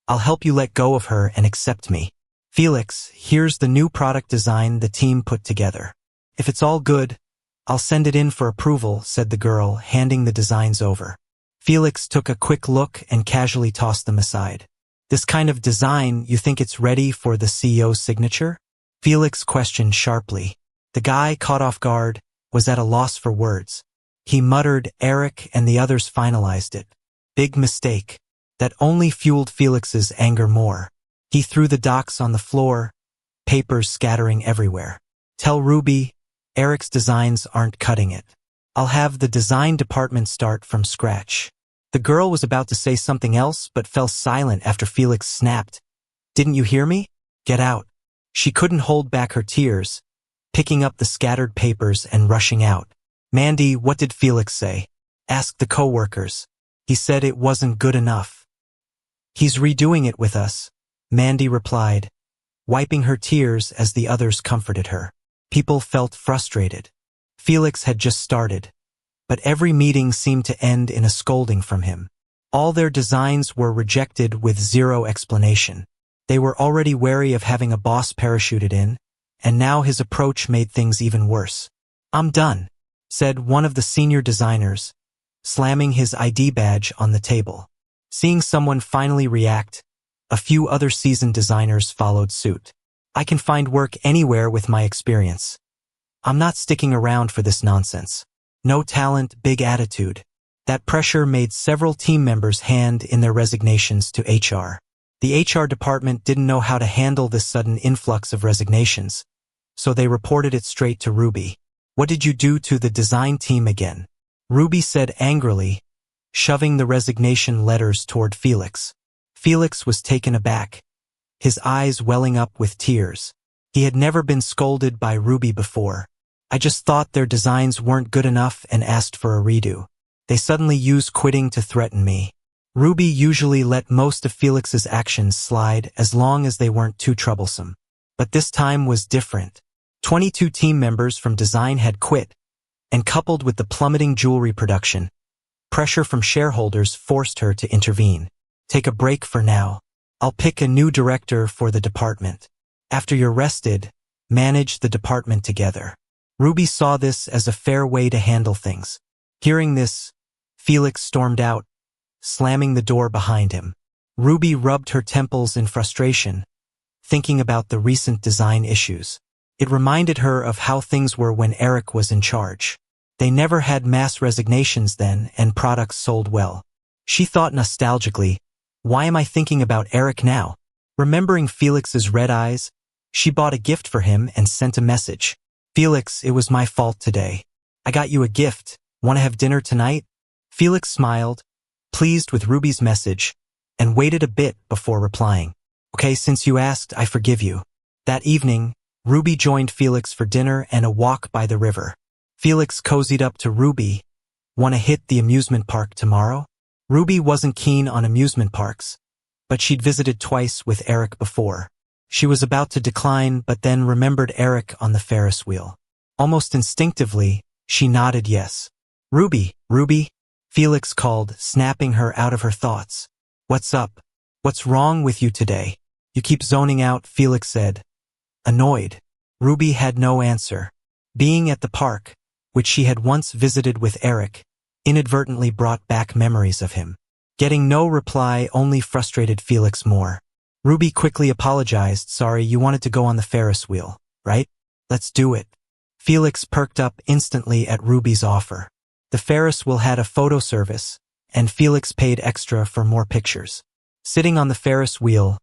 I'll help you let go of her and accept me. Felix, here's the new product design the team put together. If it's all good, I'll send it in for approval," said the girl, handing the designs over. Felix took a quick look and casually tossed them aside. "This kind of design, you think it's ready for the CEO's signature?" Felix questioned sharply. The guy, caught off guard, was at a loss for words. He muttered, "Eric and the others finalized it. Big mistake." That only fueled Felix's anger more. He threw the docs on the floor, papers scattering everywhere. "Tell Ruby, Eric's designs aren't cutting it. I'll have the design department start from scratch." The girl was about to say something else but fell silent after Felix snapped, "Didn't you hear me? Get out." She couldn't hold back her tears, picking up the scattered papers and rushing out. "Mandy, what did Felix say?" asked the co-workers. "He said it wasn't good enough." "He's redoing it with us," Mandy replied, wiping her tears as the others comforted her. People felt frustrated. Felix had just started, but every meeting seemed to end in a scolding from him. All their designs were rejected with zero explanation. They were already wary of having a boss parachuted in, and now his approach made things even worse. "I'm done," said one of the senior designers, slamming his ID badge on the table. Seeing someone finally react, a few other seasoned designers followed suit. "I can find work anywhere with my experience. I'm not sticking around for this nonsense. No talent, big attitude." That pressure made several team members hand in their resignations to HR. The HR department didn't know how to handle this sudden influx of resignations, so they reported it straight to Ruby. "What did you do to the design team again?" Ruby said angrily, shoving the resignation letters toward Felix. Felix was taken aback, his eyes welling up with tears. He had never been scolded by Ruby before. "I just thought their designs weren't good enough and asked for a redo. They suddenly used quitting to threaten me." Ruby usually let most of Felix's actions slide as long as they weren't too troublesome. But this time was different. 22 team members from design had quit, and coupled with the plummeting jewelry production, pressure from shareholders forced her to intervene. "Take a break for now. I'll pick a new director for the department. After you're rested, manage the department together." Ruby saw this as a fair way to handle things. Hearing this, Felix stormed out, slamming the door behind him. Ruby rubbed her temples in frustration, thinking about the recent design issues. It reminded her of how things were when Eric was in charge. They never had mass resignations then, and products sold well. She thought nostalgically, "Why am I thinking about Eric now?" Remembering Felix's red eyes, she bought a gift for him and sent a message. "Felix, it was my fault today. I got you a gift. Want to have dinner tonight?" Felix smiled, pleased with Ruby's message, and waited a bit before replying. "Okay, since you asked, I forgive you." That evening, Ruby joined Felix for dinner and a walk by the river. Felix cozied up to Ruby. "Want to hit the amusement park tomorrow?" Ruby wasn't keen on amusement parks, but she'd visited twice with Eric before. She was about to decline, but then remembered Eric on the Ferris wheel. Almost instinctively, she nodded yes. Ruby, Felix called, snapping her out of her thoughts. "What's up? What's wrong with you today? You keep zoning out," Felix said, annoyed. Ruby had no answer. Being at the park, which she had once visited with Eric, inadvertently brought back memories of him. Getting no reply only frustrated Felix more. Ruby quickly apologized. "Sorry, you wanted to go on the Ferris wheel, right? Let's do it." Felix perked up instantly at Ruby's offer. The Ferris wheel had a photo service, and Felix paid extra for more pictures. Sitting on the Ferris wheel,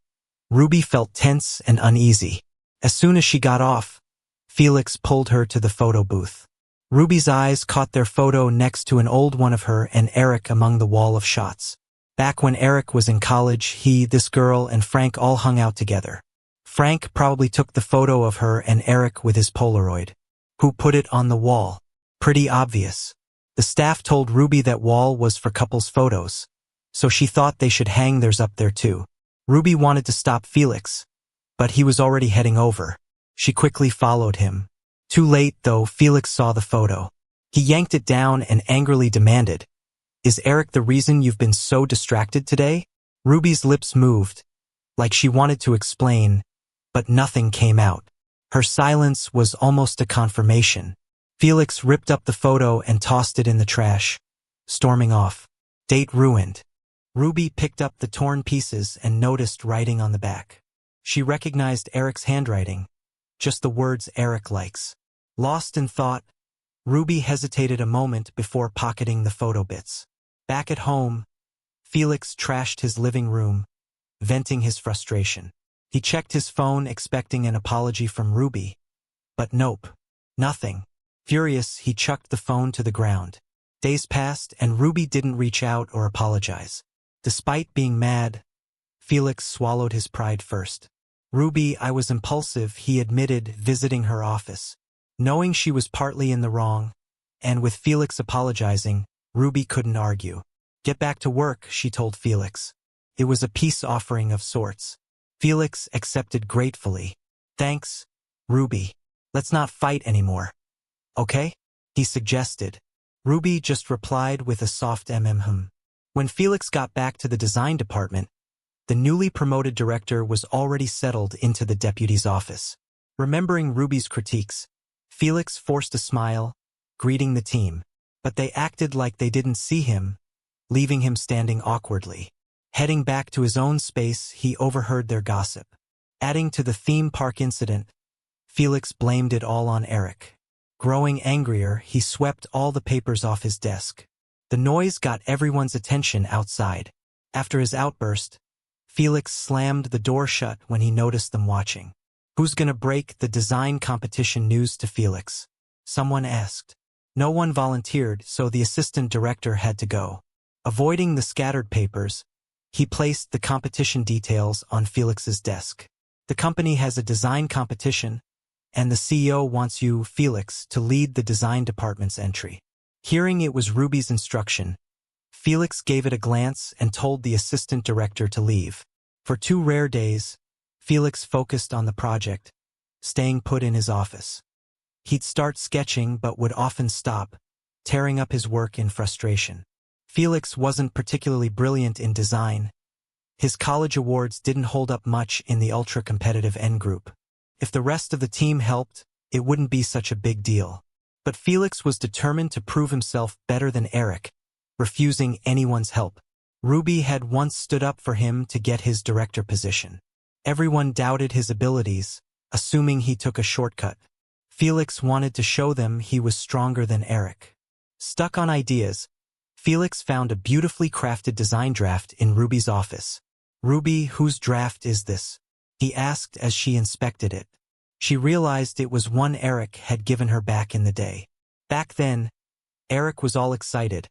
Ruby felt tense and uneasy. As soon as she got off, Felix pulled her to the photo booth. Ruby's eyes caught their photo next to an old one of her and Eric among the wall of shots. Back when Eric was in college, he, this girl, and Frank all hung out together. Frank probably took the photo of her and Eric with his Polaroid. Who put it on the wall? Pretty obvious. The staff told Ruby that wall was for couples photos, so she thought they should hang theirs up there too. Ruby wanted to stop Felix, but he was already heading over. She quickly followed him. Too late, though. Felix saw the photo. He yanked it down and angrily demanded, "Is Eric the reason you've been so distracted today?" Ruby's lips moved, like she wanted to explain, but nothing came out. Her silence was almost a confirmation. Felix ripped up the photo and tossed it in the trash, storming off. Date ruined. Ruby picked up the torn pieces and noticed writing on the back. She recognized Eric's handwriting, just the words Eric likes. Lost in thought, Ruby hesitated a moment before pocketing the photo bits. Back at home, Felix trashed his living room, venting his frustration. He checked his phone expecting an apology from Ruby, but nope, nothing. Furious, he chucked the phone to the ground. Days passed and Ruby didn't reach out or apologize. Despite being mad, Felix swallowed his pride first. "Ruby, I was impulsive," he admitted, visiting her office. Knowing she was partly in the wrong, and with Felix apologizing, Ruby couldn't argue. "Get back to work," she told Felix. It was a peace offering of sorts. Felix accepted gratefully. "Thanks, Ruby. Let's not fight anymore. Okay?" he suggested. Ruby just replied with a soft mm. When Felix got back to the design department, the newly promoted director was already settled into the deputy's office. Remembering Ruby's critiques, Felix forced a smile, greeting the team, but they acted like they didn't see him, leaving him standing awkwardly. Heading back to his own space, he overheard their gossip. Adding to the theme park incident, Felix blamed it all on Eric. Growing angrier, he swept all the papers off his desk. The noise got everyone's attention outside. After his outburst, Felix slammed the door shut when he noticed them watching. "Who's gonna break the design competition news to Felix?" someone asked. No one volunteered, so the assistant director had to go. Avoiding the scattered papers, he placed the competition details on Felix's desk. "The company has a design competition, and the CEO wants you, Felix, to lead the design department's entry." Hearing it was Ruby's instruction, Felix gave it a glance and told the assistant director to leave. For 2 rare days, Felix focused on the project, staying put in his office. He'd start sketching but would often stop, tearing up his work in frustration. Felix wasn't particularly brilliant in design. His college awards didn't hold up much in the ultra-competitive NGroup. If the rest of the team helped, it wouldn't be such a big deal. But Felix was determined to prove himself better than Eric, refusing anyone's help. Ruby had once stood up for him to get his director position. Everyone doubted his abilities, assuming he took a shortcut. Felix wanted to show them he was stronger than Eric. Stuck on ideas, Felix found a beautifully crafted design draft in Ruby's office. "Ruby, whose draft is this?" he asked as she inspected it. She realized it was one Eric had given her back in the day. Back then, Eric was all excited,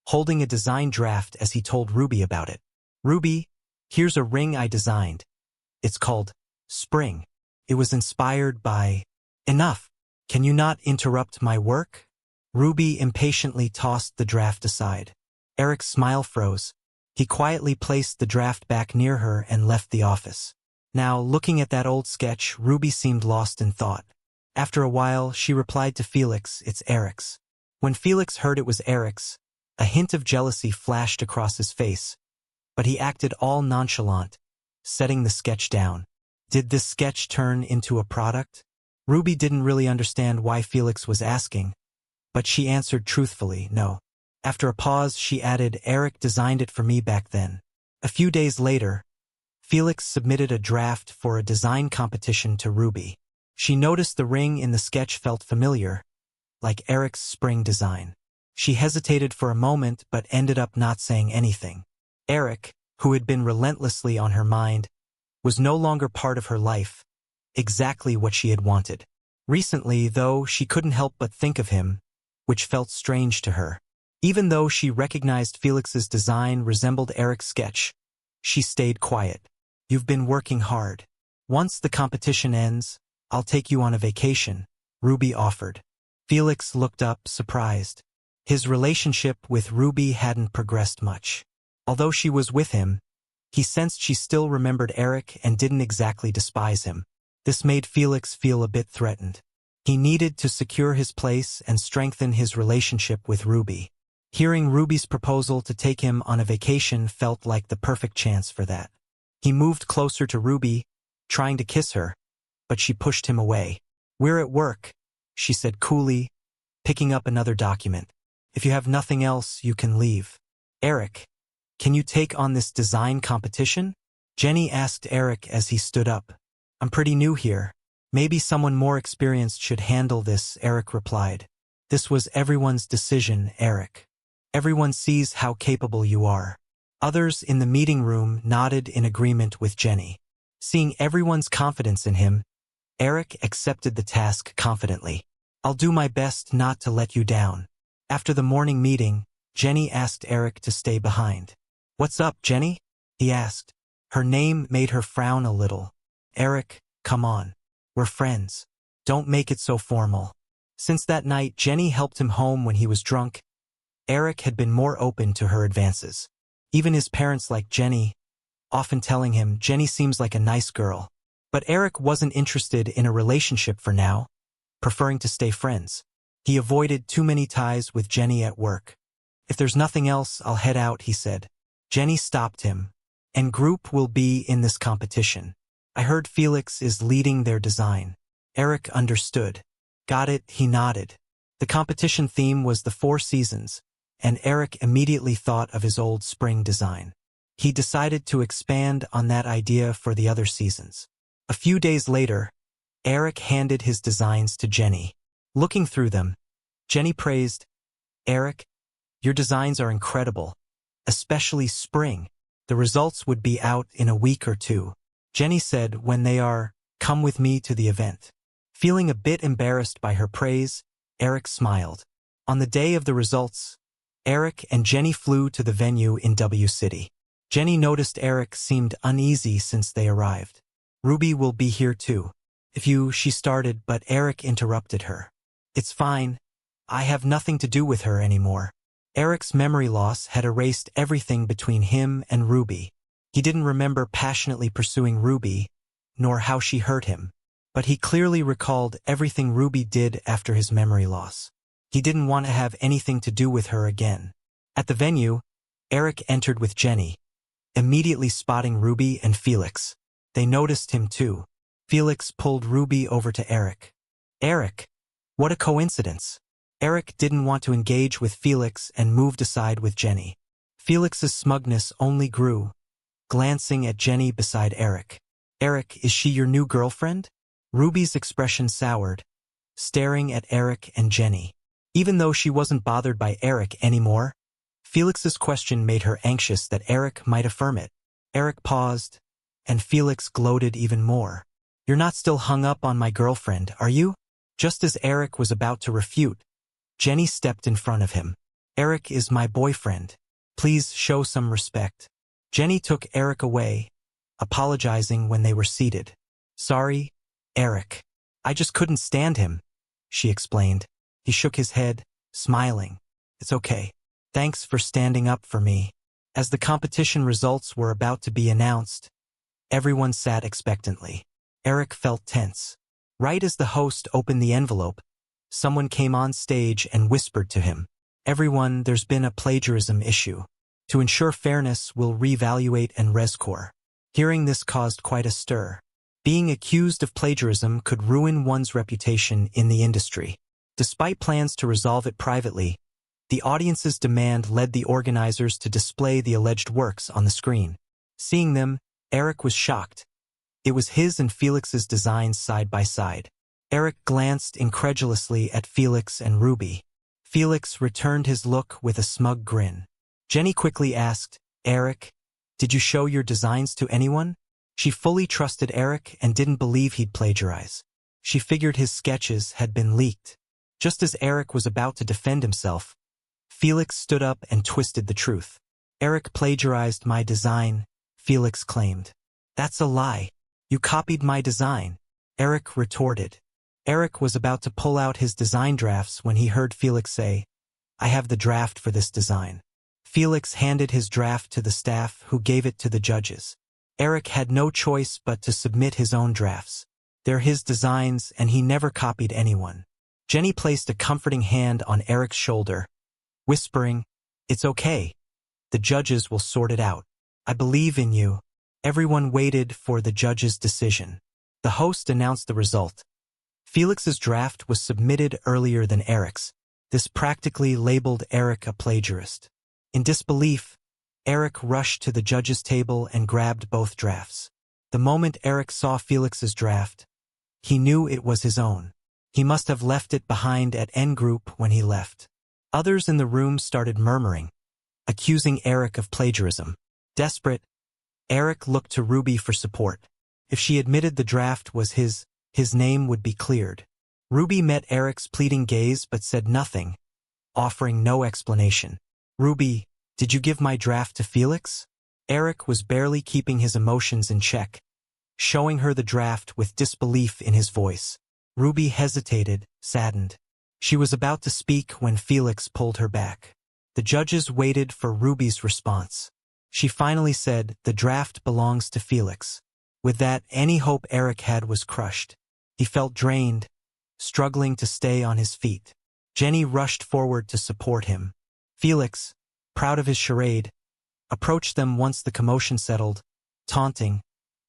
holding a design draft as he told Ruby about it. "Ruby, here's a ring I designed. It's called Spring. It was inspired by..." "Enough! Can you not interrupt my work?" Ruby impatiently tossed the draft aside. Eric's smile froze. He quietly placed the draft back near her and left the office. Now, looking at that old sketch, Ruby seemed lost in thought. After a while, she replied to Felix, "It's Eric's." When Felix heard it was Eric's, a hint of jealousy flashed across his face, but he acted all nonchalant, setting the sketch down. Did this sketch turn into a product? Ruby didn't really understand why Felix was asking, but she answered truthfully, no. After a pause, she added, "Eric designed it for me back then." A few days later, Felix submitted a draft for a design competition to Ruby. She noticed the ring in the sketch felt familiar, like Eric's spring design. She hesitated for a moment but ended up not saying anything. Eric, who had been relentlessly on her mind, was no longer part of her life, exactly what she had wanted. Recently, though, she couldn't help but think of him, which felt strange to her. Even though she recognized Felix's design resembled Eric's sketch, she stayed quiet. "You've been working hard. Once the competition ends, I'll take you on a vacation," Ruby offered. Felix looked up, surprised. His relationship with Ruby hadn't progressed much. Although she was with him, he sensed she still remembered Eric and didn't exactly despise him. This made Felix feel a bit threatened. He needed to secure his place and strengthen his relationship with Ruby. Hearing Ruby's proposal to take him on a vacation felt like the perfect chance for that. He moved closer to Ruby, trying to kiss her, but she pushed him away. "We're at work," she said coolly, picking up another document. "If you have nothing else, you can leave." "Eric, can you take on this design competition?" Jenny asked Eric as he stood up. "I'm pretty new here. Maybe someone more experienced should handle this," Eric replied. "This was everyone's decision, Eric. Everyone sees how capable you are." Others in the meeting room nodded in agreement with Jenny. Seeing everyone's confidence in him, Eric accepted the task confidently. "I'll do my best not to let you down." After the morning meeting, Jenny asked Eric to stay behind. "What's up, Jenny?" he asked. Her name made her frown a little. "Eric, come on. We're friends. Don't make it so formal." Since that night Jenny helped him home when he was drunk, Eric had been more open to her advances. Even his parents liked Jenny, often telling him, "Jenny seems like a nice girl." But Eric wasn't interested in a relationship for now, preferring to stay friends. He avoided too many ties with Jenny at work. "If there's nothing else, I'll head out," he said. Jenny stopped him. "NGroup will be in this competition. I heard Felix is leading their design." Eric understood. "Got it," he nodded. The competition theme was the 4 seasons, and Eric immediately thought of his old spring design. He decided to expand on that idea for the other seasons. A few days later, Eric handed his designs to Jenny. Looking through them, Jenny praised, "Eric, your designs are incredible, especially spring. The results would be out in a week or 2. Jenny said, "When they are, come with me to the event." Feeling a bit embarrassed by her praise, Eric smiled. On the day of the results, Eric and Jenny flew to the venue in W City. Jenny noticed Eric seemed uneasy since they arrived. "Ruby will be here too. She started, but Eric interrupted her. "It's fine. I have nothing to do with her anymore." Eric's memory loss had erased everything between him and Ruby. He didn't remember passionately pursuing Ruby, nor how she hurt him. But he clearly recalled everything Ruby did after his memory loss. He didn't want to have anything to do with her again. At the venue, Eric entered with Jenny, immediately spotting Ruby and Felix. They noticed him too. Felix pulled Ruby over to Eric. "Eric, what a coincidence." Eric didn't want to engage with Felix and moved aside with Jenny. Felix's smugness only grew, glancing at Jenny beside Eric. "Eric, is she your new girlfriend?" Ruby's expression soured, staring at Eric and Jenny. Even though she wasn't bothered by Eric anymore, Felix's question made her anxious that Eric might affirm it. Eric paused, and Felix gloated even more. "You're not still hung up on my girlfriend, are you?" Just as Eric was about to refute, Jenny stepped in front of him. "Eric is my boyfriend. Please show some respect." Jenny took Eric away, apologizing when they were seated. "Sorry, Eric. I just couldn't stand him," she explained. He shook his head, smiling. "It's okay. Thanks for standing up for me." As the competition results were about to be announced, everyone sat expectantly. Eric felt tense. Right as the host opened the envelope, someone came on stage and whispered to him, "Everyone, there's been a plagiarism issue. To ensure fairness, we'll reevaluate and rescore." Hearing this caused quite a stir. Being accused of plagiarism could ruin one's reputation in the industry. Despite plans to resolve it privately, the audience's demand led the organizers to display the alleged works on the screen. Seeing them, Eric was shocked. It was his and Felix's designs side by side. Eric glanced incredulously at Felix and Ruby. Felix returned his look with a smug grin. Jenny quickly asked, "Eric, did you show your designs to anyone?" She fully trusted Eric and didn't believe he'd plagiarize. She figured his sketches had been leaked. Just as Eric was about to defend himself, Felix stood up and twisted the truth. "Eric plagiarized my design," Felix claimed. "That's a lie. You copied my design," Eric retorted. Eric was about to pull out his design drafts when he heard Felix say, "I have the draft for this design." Felix handed his draft to the staff, who gave it to the judges. Eric had no choice but to submit his own drafts. They're his designs, and he never copied anyone. Jenny placed a comforting hand on Eric's shoulder, whispering, "It's okay. The judges will sort it out. I believe in you." Everyone waited for the judge's decision. The host announced the result. Felix's draft was submitted earlier than Eric's. This practically labeled Eric a plagiarist. In disbelief, Eric rushed to the judge's table and grabbed both drafts. The moment Eric saw Felix's draft, he knew it was his own. He must have left it behind at NGroup when he left. Others in the room started murmuring, accusing Eric of plagiarism. Desperate, Eric looked to Ruby for support. If she admitted the draft was his name would be cleared. Ruby met Eric's pleading gaze but said nothing, offering no explanation. "Ruby, did you give my draft to Felix?" Eric was barely keeping his emotions in check, showing her the draft with disbelief in his voice. Ruby hesitated, saddened. She was about to speak when Felix pulled her back. The judges waited for Ruby's response. She finally said, "The draft belongs to Felix." With that, any hope Eric had was crushed. He felt drained, struggling to stay on his feet. Jenny rushed forward to support him. Felix, proud of his charade, approached them once the commotion settled, taunting,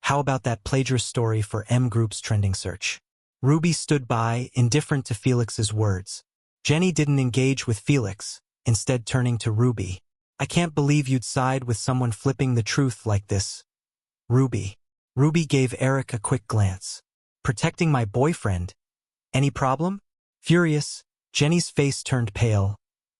"How about that plagiarist story for NGroups trending search?" Ruby stood by, indifferent to Felix's words. Jenny didn't engage with Felix, instead turning to Ruby. "I can't believe you'd side with someone flipping the truth like this, Ruby." Ruby gave Eric a quick glance. "Protecting my boyfriend. Any problem?" Furious, Jenny's face turned pale,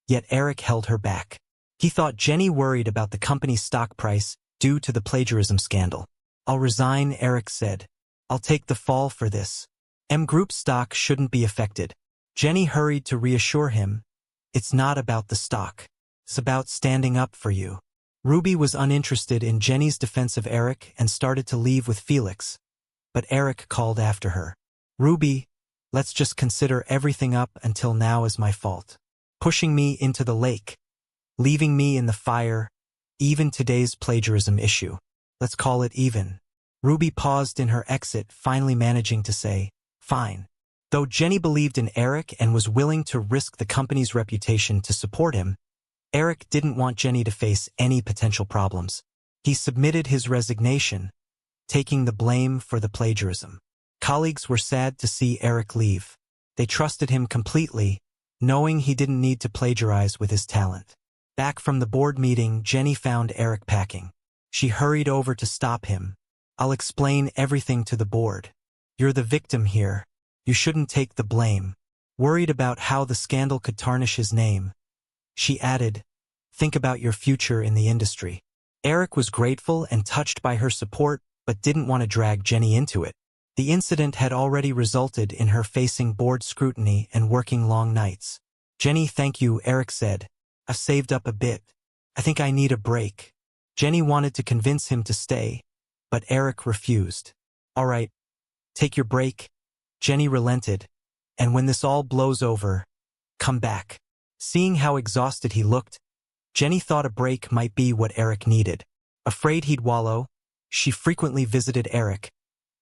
yet Eric held her back. He thought Jenny worried about the company's stock price due to the plagiarism scandal. "I'll resign," Eric said. "I'll take the fall for this. NGroups stock shouldn't be affected." Jenny hurried to reassure him, "It's not about the stock. It's about standing up for you." Ruby was uninterested in Jenny's defense of Eric and started to leave with Felix, but Eric called after her. "Ruby, let's just consider everything up until now as my fault. Pushing me into the lake, leaving me in the fire, even today's plagiarism issue. Let's call it even." Ruby paused in her exit, finally managing to say, "Fine." Though Jenny believed in Eric and was willing to risk the company's reputation to support him, Eric didn't want Jenny to face any potential problems. He submitted his resignation, taking the blame for the plagiarism. Colleagues were sad to see Eric leave. They trusted him completely, knowing he didn't need to plagiarize with his talent. Back from the board meeting, Jenny found Eric packing. She hurried over to stop him. "I'll explain everything to the board. You're the victim here. You shouldn't take the blame." Worried about how the scandal could tarnish his name, she added, "Think about your future in the industry." Eric was grateful and touched by her support, but didn't want to drag Jenny into it. The incident had already resulted in her facing board scrutiny and working long nights. "Jenny, thank you," Eric said. "I've saved up a bit. I think I need a break." Jenny wanted to convince him to stay, but Eric refused. "All right, take your break." Jenny relented. "And when this all blows over, come back." Seeing how exhausted he looked, Jenny thought a break might be what Eric needed. Afraid he'd wallow, she frequently visited Eric,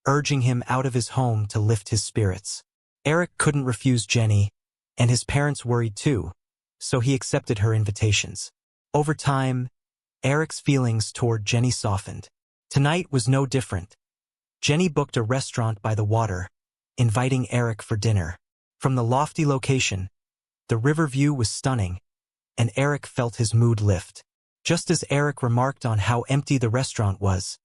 urging him out of his home to lift his spirits. Eric couldn't refuse Jenny, and his parents worried too, so he accepted her invitations. Over time, Eric's feelings toward Jenny softened. Tonight was no different. Jenny booked a restaurant by the water, inviting Eric for dinner. From the lofty location, the river view was stunning, and Eric felt his mood lift. Just as Eric remarked on how empty the restaurant was,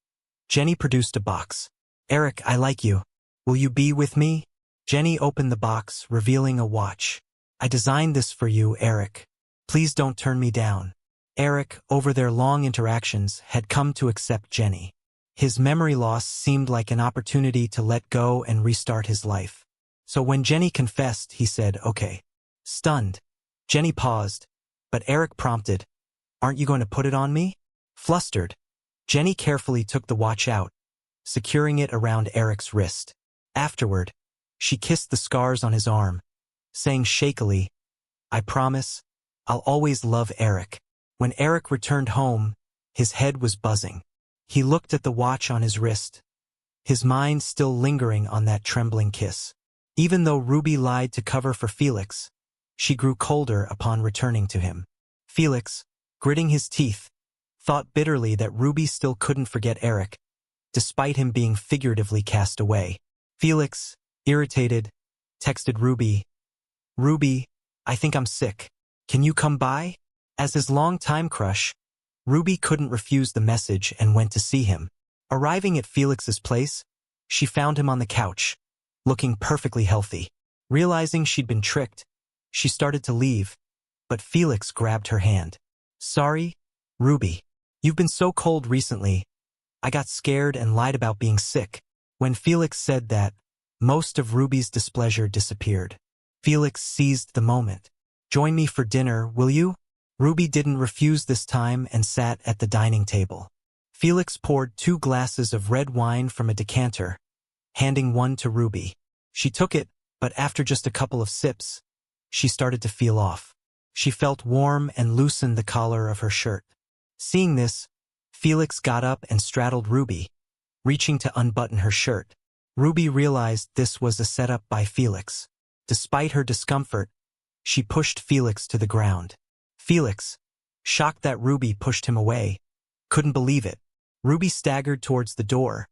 Jenny produced a box. "Eric, I like you. Will you be with me?" Jenny opened the box, revealing a watch. "I designed this for you, Eric. Please don't turn me down." Eric, over their long interactions, had come to accept Jenny. His memory loss seemed like an opportunity to let go and restart his life. So when Jenny confessed, he said, "Okay." Stunned, Jenny paused, but Eric prompted, "Aren't you going to put it on me?" Flustered, Jenny carefully took the watch out, securing it around Eric's wrist. Afterward, she kissed the scars on his arm, saying shakily, "I promise, I'll always love Eric." When Eric returned home, his head was buzzing. He looked at the watch on his wrist, his mind still lingering on that trembling kiss. Even though Ruby lied to cover for Felix, she grew colder upon returning to him. Felix, gritting his teeth, thought bitterly that Ruby still couldn't forget Eric, despite him being figuratively cast away. Felix, irritated, texted Ruby, "Ruby, I think I'm sick. Can you come by?" As his long-time crush, Ruby couldn't refuse the message and went to see him. Arriving at Felix's place, she found him on the couch, looking perfectly healthy. Realizing she'd been tricked, she started to leave, but Felix grabbed her hand. "Sorry, Ruby. You've been so cold recently. I got scared and lied about being sick." When Felix said that, most of Ruby's displeasure disappeared. Felix seized the moment. "Join me for dinner, will you?" Ruby didn't refuse this time and sat at the dining table. Felix poured 2 glasses of red wine from a decanter, handing one to Ruby. She took it, but after just a couple of sips, she started to feel off. She felt warm and loosened the collar of her shirt. Seeing this, Felix got up and straddled Ruby, reaching to unbutton her shirt. Ruby realized this was a setup by Felix. Despite her discomfort, she pushed Felix to the ground. Felix, shocked that Ruby pushed him away, couldn't believe it. Ruby staggered towards the door,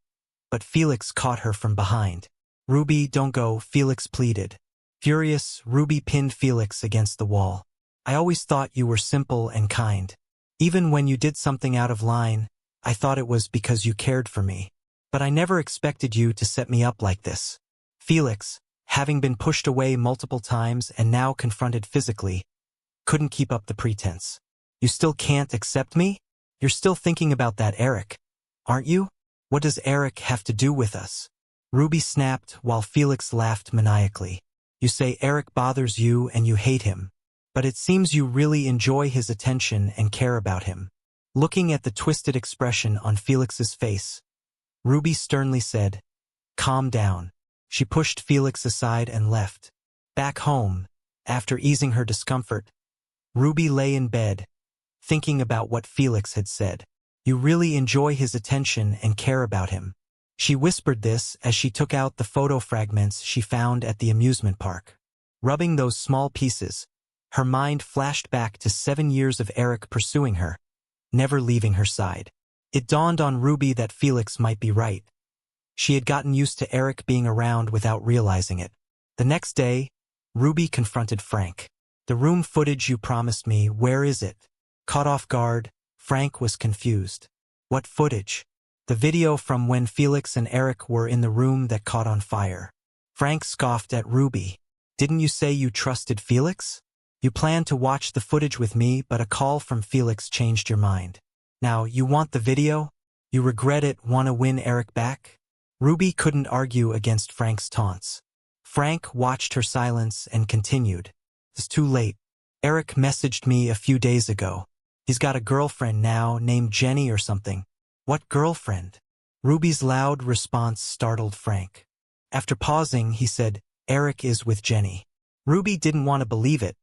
but Felix caught her from behind. "Ruby, don't go," Felix pleaded. Furious, Ruby pinned Felix against the wall. "I always thought you were simple and kind. Even when you did something out of line, I thought it was because you cared for me. But I never expected you to set me up like this." Felix, having been pushed away multiple times and now confronted physically, couldn't keep up the pretense. "You still can't accept me? You're still thinking about that Eric, aren't you? What does Eric have to do with us?" Ruby snapped while Felix laughed maniacally. "You say Eric bothers you and you hate him, but it seems you really enjoy his attention and care about him." Looking at the twisted expression on Felix's face, Ruby sternly said, "Calm down." She pushed Felix aside and left. Back home, after easing her discomfort, Ruby lay in bed, thinking about what Felix had said. "You really enjoy his attention and care about him." She whispered this as she took out the photo fragments she found at the amusement park. Rubbing those small pieces, her mind flashed back to 7 years of Eric pursuing her, never leaving her side. It dawned on Ruby that Felix might be right. She had gotten used to Eric being around without realizing it. The next day, Ruby confronted Frank. "The room footage you promised me, where is it?" Caught off guard, Frank was confused. "What footage?" "The video from when Felix and Eric were in the room that caught on fire." Frank scoffed at Ruby. "Didn't you say you trusted Felix? You planned to watch the footage with me, but a call from Felix changed your mind. Now you want the video? You regret it, want to win Eric back?" Ruby couldn't argue against Frank's taunts. Frank watched her silence and continued. "It's too late. Eric messaged me a few days ago. He's got a girlfriend now named Jenny or something." "What girlfriend?" Ruby's loud response startled Frank. After pausing, he said, "Eric is with Jenny." Ruby didn't want to believe it,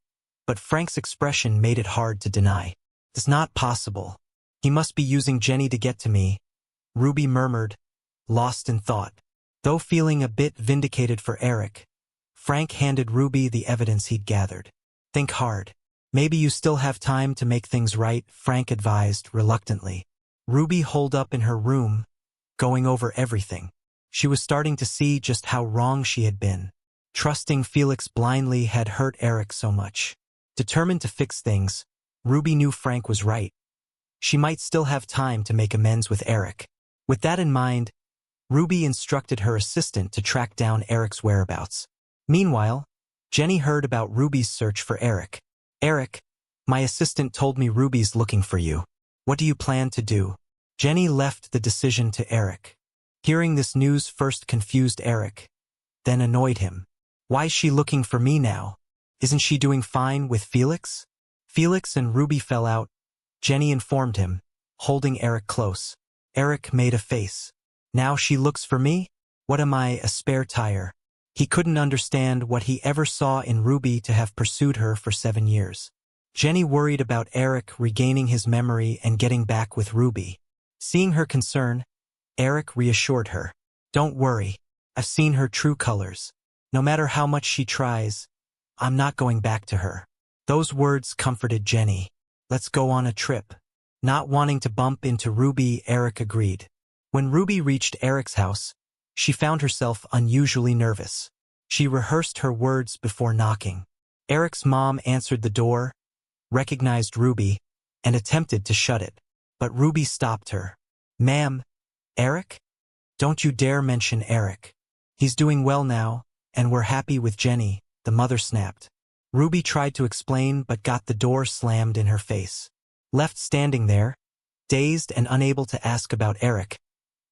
but Frank's expression made it hard to deny. "It's not possible. He must be using Jenny to get to me," Ruby murmured, lost in thought. Though feeling a bit vindicated for Eric, Frank handed Ruby the evidence he'd gathered. "Think hard. Maybe you still have time to make things right," Frank advised reluctantly. Ruby holed up in her room, going over everything. She was starting to see just how wrong she had been. Trusting Felix blindly had hurt Eric so much. Determined to fix things, Ruby knew Frank was right. She might still have time to make amends with Eric. With that in mind, Ruby instructed her assistant to track down Eric's whereabouts. Meanwhile, Jenny heard about Ruby's search for Eric. "Eric, my assistant told me Ruby's looking for you. What do you plan to do?" Jenny left the decision to Eric. Hearing this news first confused Eric, then annoyed him. "Why's she looking for me now? Isn't she doing fine with Felix?" Felix and Ruby fell out, Jenny informed him, holding Eric close. Eric made a face. "Now she looks for me? What am I, a spare tire?" He couldn't understand what he ever saw in Ruby to have pursued her for 7 years. Jenny worried about Eric regaining his memory and getting back with Ruby. Seeing her concern, Eric reassured her. Don't worry, I've seen her true colors. No matter how much she tries, I'm not going back to her. Those words comforted Jenny. Let's go on a trip. Not wanting to bump into Ruby, Eric agreed. When Ruby reached Eric's house, she found herself unusually nervous. She rehearsed her words before knocking. Eric's mom answered the door, recognized Ruby, and attempted to shut it. But Ruby stopped her. Ma'am, Eric? Don't you dare mention Eric. He's doing well now, and we're happy with Jenny, the mother snapped. Ruby tried to explain but got the door slammed in her face. Left standing there, dazed and unable to ask about Eric,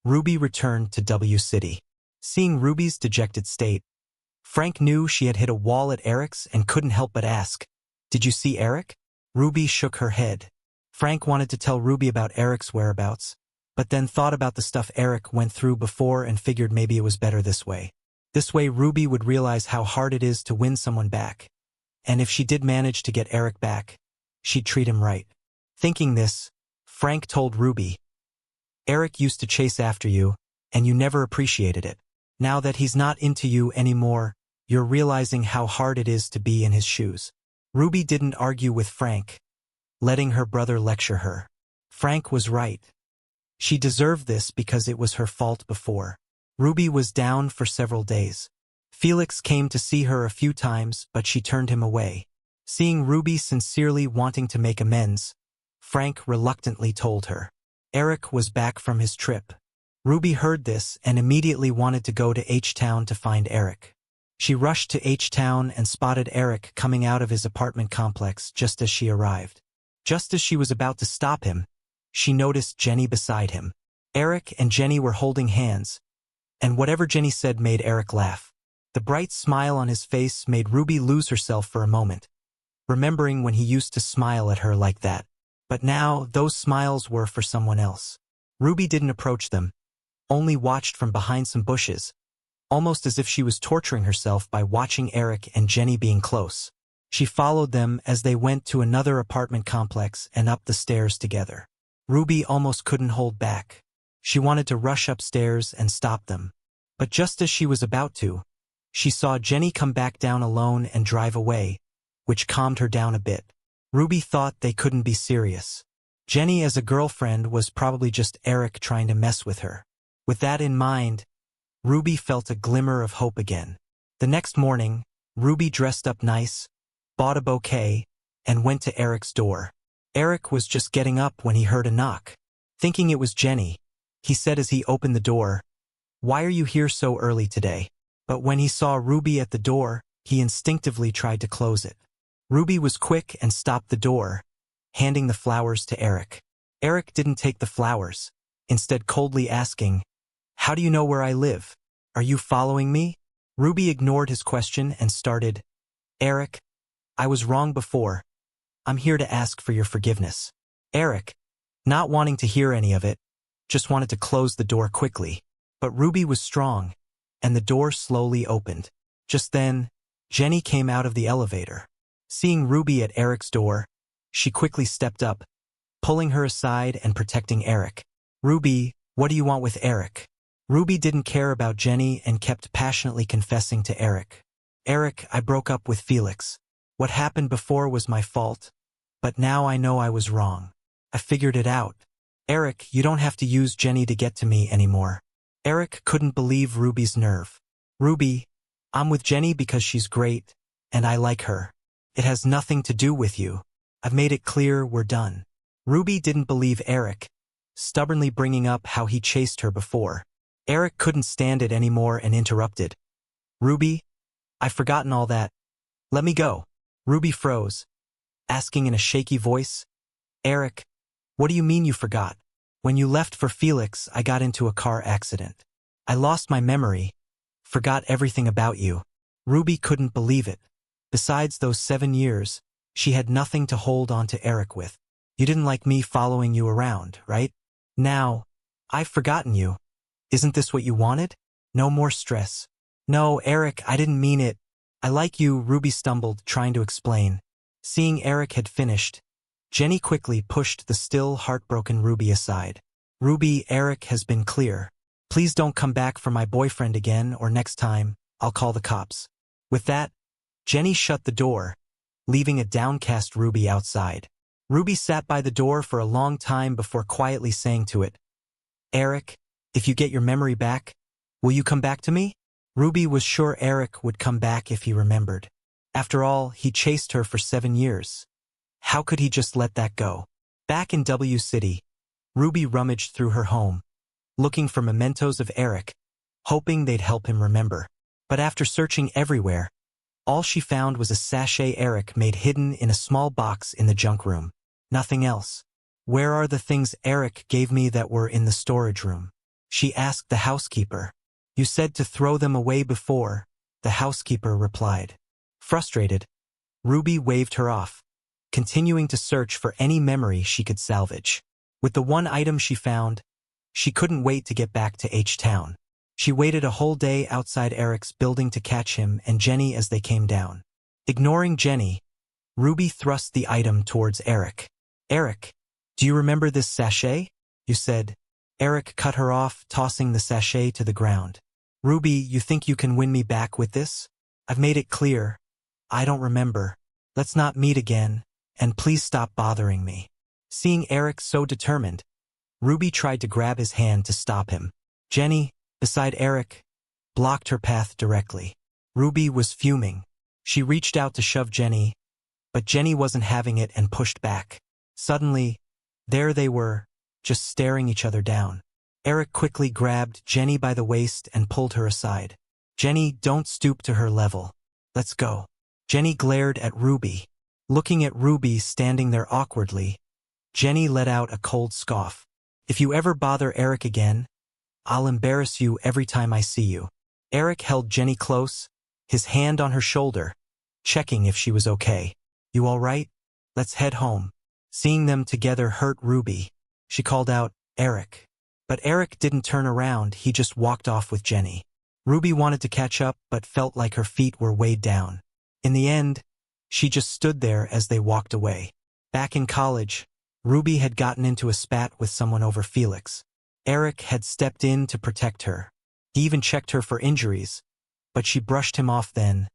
Ruby returned to W City. Seeing Ruby's dejected state, Frank knew she had hit a wall at Eric's and couldn't help but ask, "Did you see Eric?" Ruby shook her head. Frank wanted to tell Ruby about Eric's whereabouts, but then thought about the stuff Eric went through before and figured maybe it was better this way. This way Ruby would realize how hard it is to win someone back. And if she did manage to get Eric back, she'd treat him right. Thinking this, Frank told Ruby, "Eric used to chase after you, and you never appreciated it. Now that he's not into you anymore, you're realizing how hard it is to be in his shoes." Ruby didn't argue with Frank, letting her brother lecture her. Frank was right. She deserved this because it was her fault before. Ruby was down for several days. Felix came to see her a few times, but she turned him away. Seeing Ruby sincerely wanting to make amends, Frank reluctantly told her. Eric was back from his trip. Ruby heard this and immediately wanted to go to H-Town to find Eric. She rushed to H-Town and spotted Eric coming out of his apartment complex just as she arrived. Just as she was about to stop him, she noticed Jenny beside him. Eric and Jenny were holding hands, and whatever Jenny said made Eric laugh. The bright smile on his face made Ruby lose herself for a moment, remembering when he used to smile at her like that. But now, those smiles were for someone else. Ruby didn't approach them, only watched from behind some bushes, almost as if she was torturing herself by watching Eric and Jenny being close. She followed them as they went to another apartment complex and up the stairs together. Ruby almost couldn't hold back. She wanted to rush upstairs and stop them. But just as she was about to, she saw Jenny come back down alone and drive away, which calmed her down a bit. Ruby thought they couldn't be serious. Jenny as a girlfriend was probably just Eric trying to mess with her. With that in mind, Ruby felt a glimmer of hope again. The next morning, Ruby dressed up nice, bought a bouquet, and went to Eric's door. Eric was just getting up when he heard a knock. Thinking it was Jenny, he said as he opened the door, "Why are you here so early today?" But when he saw Ruby at the door, he instinctively tried to close it. Ruby was quick and stopped the door, handing the flowers to Eric. Eric didn't take the flowers, instead coldly asking, "How do you know where I live? Are you following me?" Ruby ignored his question and started, "Eric, I was wrong before. I'm here to ask for your forgiveness." Eric, not wanting to hear any of it, just wanted to close the door quickly. But Ruby was strong, and the door slowly opened. Just then, Jenny came out of the elevator. Seeing Ruby at Eric's door, she quickly stepped up, pulling her aside and protecting Eric. "Ruby, what do you want with Eric?" Ruby didn't care about Jenny and kept passionately confessing to Eric. "Eric, I broke up with Felix. What happened before was my fault, but now I know I was wrong. I figured it out. Eric, you don't have to use Jenny to get to me anymore." Eric couldn't believe Ruby's nerve. "Ruby, I'm with Jenny because she's great, and I like her. It has nothing to do with you. I've made it clear we're done." Ruby didn't believe Eric, stubbornly bringing up how he chased her before. Eric couldn't stand it anymore and interrupted. "Ruby, I've forgotten all that. Let me go." Ruby froze, asking in a shaky voice, "Eric, what do you mean you forgot? When you left for Felix, I got into a car accident. I lost my memory, forgot everything about you." Ruby couldn't believe it. Besides those 7 years, she had nothing to hold on to Eric with. "You didn't like me following you around, right? Now, I've forgotten you. Isn't this what you wanted? No more stress." "No, Eric, I didn't mean it. I like you," Ruby stumbled, trying to explain. Seeing Eric had finished, Jenny quickly pushed the still heartbroken Ruby aside. Ruby, Eric has been clear. Please don't come back for my boyfriend again, or next time, I'll call the cops. With that, Jenny shut the door, leaving a downcast Ruby outside. Ruby sat by the door for a long time before quietly saying to it, Eric, if you get your memory back, will you come back to me? Ruby was sure Eric would come back if he remembered. After all, he chased her for 7 years. How could he just let that go? Back in W City, Ruby rummaged through her home, looking for mementos of Eric, hoping they'd help him remember. But after searching everywhere, all she found was a sachet Eric made hidden in a small box in the junk room. Nothing else. Where are the things Eric gave me that were in the storage room? She asked the housekeeper. You said to throw them away before, the housekeeper replied. Frustrated, Ruby waved her off, continuing to search for any memory she could salvage. With the one item she found, she couldn't wait to get back to H-Town. She waited a whole day outside Eric's building to catch him and Jenny as they came down. Ignoring Jenny, Ruby thrust the item towards Eric. Eric, do you remember this sachet? You said. Eric cut her off, tossing the sachet to the ground. Ruby, you think you can win me back with this? I've made it clear. I don't remember. Let's not meet again, and please stop bothering me. Seeing Eric so determined, Ruby tried to grab his hand to stop him. Jenny, beside Eric, blocked her path directly. Ruby was fuming. She reached out to shove Jenny, but Jenny wasn't having it and pushed back. Suddenly, there they were, just staring each other down. Eric quickly grabbed Jenny by the waist and pulled her aside. Jenny, don't stoop to her level. Let's go. Jenny glared at Ruby. Looking at Ruby standing there awkwardly, Jenny let out a cold scoff. If you ever bother Eric again, I'll embarrass you every time I see you. Eric held Jenny close, his hand on her shoulder, checking if she was okay. You all right? Let's head home. Seeing them together hurt Ruby. She called out, Eric. But Eric didn't turn around, he just walked off with Jenny. Ruby wanted to catch up but felt like her feet were weighed down. In the end, she just stood there as they walked away. Back in college, Ruby had gotten into a spat with someone over Felix. Eric had stepped in to protect her. He even checked her for injuries, but she brushed him off then,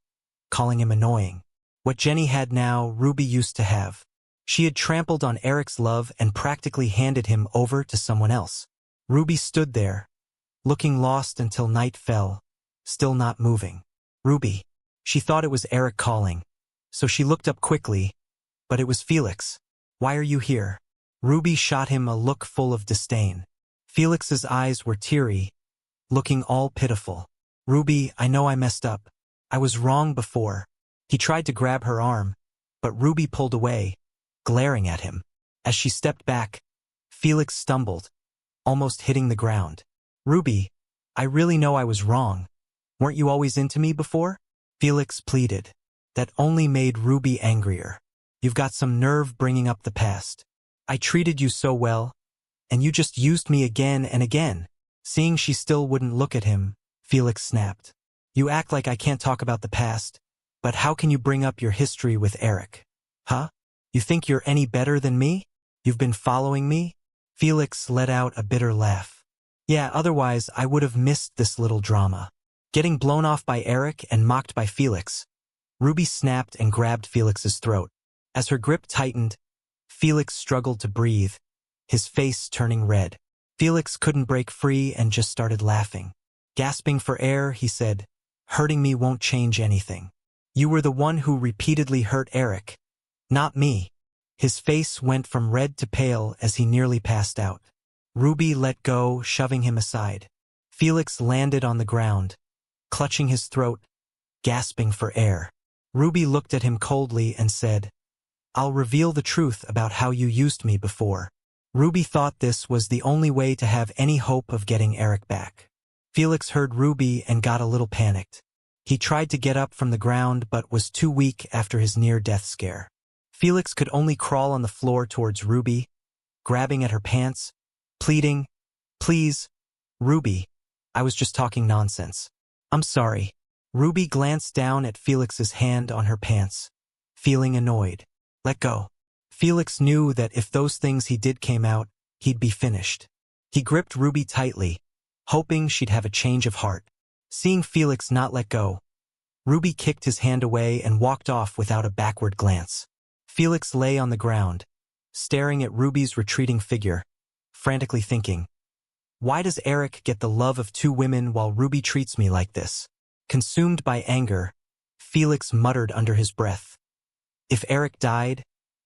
calling him annoying. What Jenny had now, Ruby used to have. She had trampled on Eric's love and practically handed him over to someone else. Ruby stood there, looking lost until night fell, still not moving. Ruby. She thought it was Eric calling, so she looked up quickly, but it was Felix. Why are you here? Ruby shot him a look full of disdain. Felix's eyes were teary, looking all pitiful. Ruby, I know I messed up. I was wrong before. He tried to grab her arm, but Ruby pulled away, glaring at him. As she stepped back, Felix stumbled, almost hitting the ground. Ruby, I really know I was wrong. Weren't you always into me before? Felix pleaded. That only made Ruby angrier. You've got some nerve bringing up the past. I treated you so well, and you just used me again and again. Seeing she still wouldn't look at him, Felix snapped. You act like I can't talk about the past, but how can you bring up your history with Eric? Huh? You think you're any better than me? You've been following me? Felix let out a bitter laugh. Yeah, otherwise I would have missed this little drama. Getting blown off by Eric and mocked by Felix, Ruby snapped and grabbed Felix's throat. As her grip tightened, Felix struggled to breathe, his face turning red. Felix couldn't break free and just started laughing. Gasping for air, he said, hurting me won't change anything. You were the one who repeatedly hurt Eric, not me. His face went from red to pale as he nearly passed out. Ruby let go, shoving him aside. Felix landed on the ground, clutching his throat, gasping for air. Ruby looked at him coldly and said, I'll reveal the truth about how you used me before. Ruby thought this was the only way to have any hope of getting Eric back. Felix heard Ruby and got a little panicked. He tried to get up from the ground but was too weak after his near-death scare. Felix could only crawl on the floor towards Ruby, grabbing at her pants, pleading, Please, Ruby, I was just talking nonsense. I'm sorry. Ruby glanced down at Felix's hand on her pants, feeling annoyed. Let go. Felix knew that if those things he did came out, he'd be finished. He gripped Ruby tightly, hoping she'd have a change of heart. Seeing Felix not let go, Ruby kicked his hand away and walked off without a backward glance. Felix lay on the ground, staring at Ruby's retreating figure, frantically thinking, "Why does Eric get the love of two women while Ruby treats me like this?" Consumed by anger, Felix muttered under his breath, "If Eric died,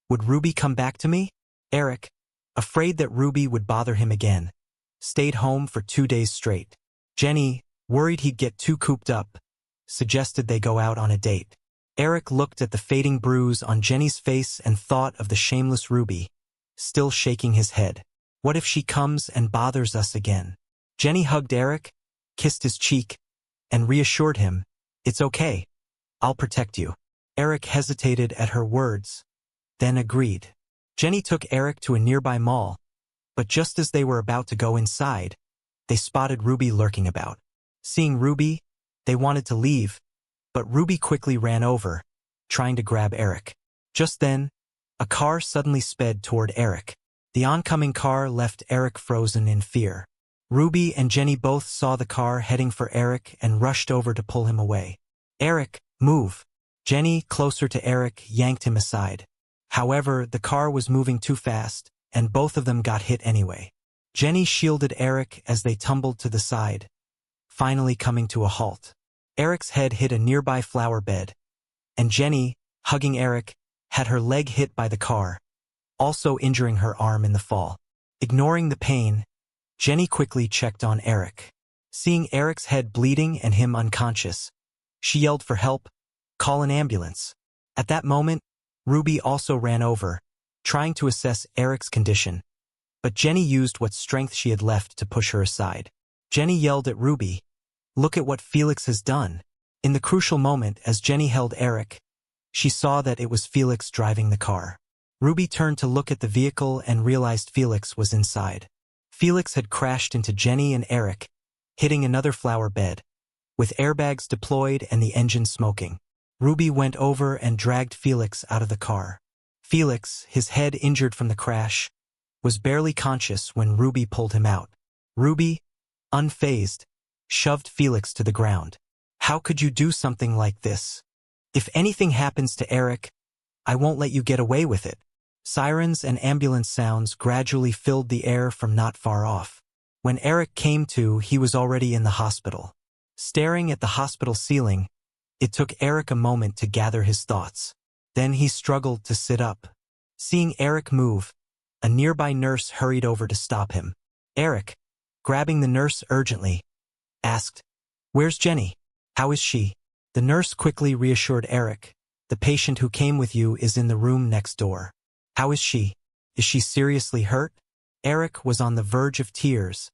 would Ruby come back to me?" Eric, afraid that Ruby would bother him again, stayed home for 2 days straight. Jenny, worried he'd get too cooped up, suggested they go out on a date. Eric looked at the fading bruise on Jenny's face and thought of the shameless Ruby, still shaking his head. What if she comes and bothers us again? Jenny hugged Eric, kissed his cheek, and reassured him, "It's okay. I'll protect you." Eric hesitated at her words, then agreed. Jenny took Eric to a nearby mall, but just as they were about to go inside, they spotted Ruby lurking about. Seeing Ruby, they wanted to leave, but Ruby quickly ran over, trying to grab Eric. Just then, a car suddenly sped toward Eric. The oncoming car left Eric frozen in fear. Ruby and Jenny both saw the car heading for Eric and rushed over to pull him away. "Eric, move!" Jenny, closer to Eric, yanked him aside. However, the car was moving too fast, and both of them got hit anyway. Jenny shielded Eric as they tumbled to the side, finally coming to a halt. Eric's head hit a nearby flower bed, and Jenny, hugging Eric, had her leg hit by the car, also injuring her arm in the fall. Ignoring the pain, Jenny quickly checked on Eric. Seeing Eric's head bleeding and him unconscious, she yelled for help, "Call an ambulance." At that moment, Ruby also ran over, trying to assess Eric's condition, but Jenny used what strength she had left to push her aside. Jenny yelled at Ruby, "Look at what Felix has done." In the crucial moment as Jenny held Eric, she saw that it was Felix driving the car. Ruby turned to look at the vehicle and realized Felix was inside. Felix had crashed into Jenny and Eric, hitting another flower bed, with airbags deployed and the engine smoking. Ruby went over and dragged Felix out of the car. Felix, his head injured from the crash, was barely conscious when Ruby pulled him out. Ruby, unfazed, shoved Felix to the ground. "How could you do something like this? If anything happens to Eric, I won't let you get away with it." Sirens and ambulance sounds gradually filled the air from not far off. When Eric came to, he was already in the hospital. Staring at the hospital ceiling, it took Eric a moment to gather his thoughts. Then he struggled to sit up. Seeing Eric move, a nearby nurse hurried over to stop him. Eric, grabbing the nurse urgently, asked, "Where's Jenny? How is she?" The nurse quickly reassured Eric, "The patient who came with you is in the room next door." "How is she? Is she seriously hurt?" Eric was on the verge of tears,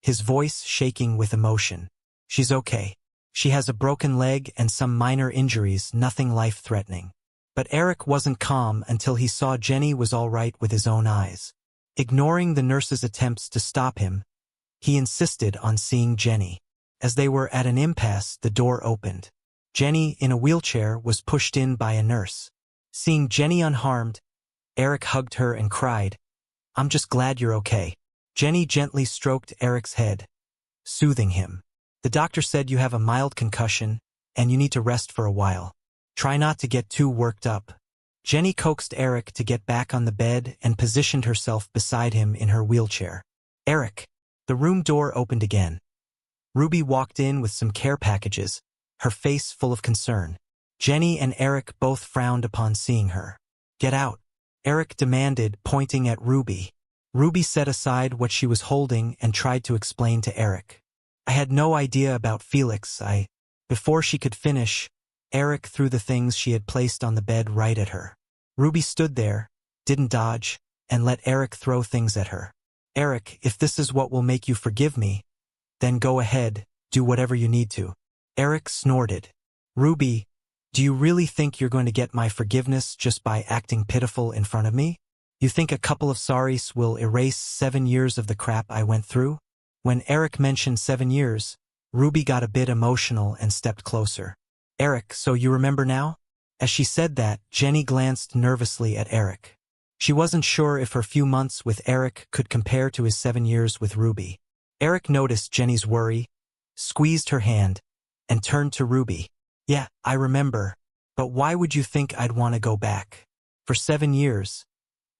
his voice shaking with emotion. "She's okay. She has a broken leg and some minor injuries, nothing life-threatening." But Eric wasn't calm until he saw Jenny was all right with his own eyes. Ignoring the nurse's attempts to stop him, he insisted on seeing Jenny. As they were at an impasse, the door opened. Jenny, in a wheelchair, was pushed in by a nurse. Seeing Jenny unharmed, Eric hugged her and cried, "I'm just glad you're okay." Jenny gently stroked Eric's head, soothing him. "The doctor said you have a mild concussion, and you need to rest for a while. Try not to get too worked up." Jenny coaxed Eric to get back on the bed and positioned herself beside him in her wheelchair. "Eric." The room door opened again. Ruby walked in with some care packages, her face full of concern. Jenny and Eric both frowned upon seeing her. "Get out," Eric demanded, pointing at Ruby. Ruby set aside what she was holding and tried to explain to Eric. "I had no idea about Felix. Before she could finish, Eric threw the things she had placed on the bed right at her." Ruby stood there, didn't dodge, and let Eric throw things at her. "Eric, if this is what will make you forgive me, then go ahead, do whatever you need to." Eric snorted. "Ruby, do you really think you're going to get my forgiveness just by acting pitiful in front of me? You think a couple of sorries will erase 7 years of the crap I went through?" When Eric mentioned 7 years, Ruby got a bit emotional and stepped closer. "Eric, so you remember now? As she said that, Jenny glanced nervously at Eric. She wasn't sure if her few months with Eric could compare to his 7 years with Ruby. Eric noticed Jenny's worry, squeezed her hand, and turned to Ruby. Yeah, I remember. But why would you think I'd want to go back? For 7 years.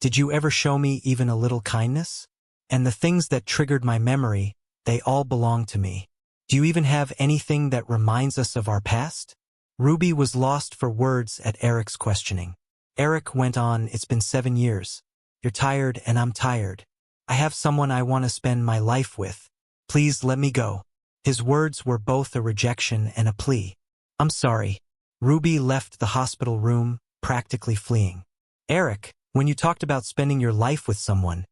Did you ever show me even a little kindness? And the things that triggered my memory, they all belong to me. Do you even have anything that reminds us of our past? Ruby was lost for words at Eric's questioning. Eric went on, it's been 7 years. You're tired and I'm tired. I have someone I want to spend my life with. Please let me go. His words were both a rejection and a plea. I'm sorry. Ruby left the hospital room, practically fleeing. Eric, when you talked about spending your life with someone,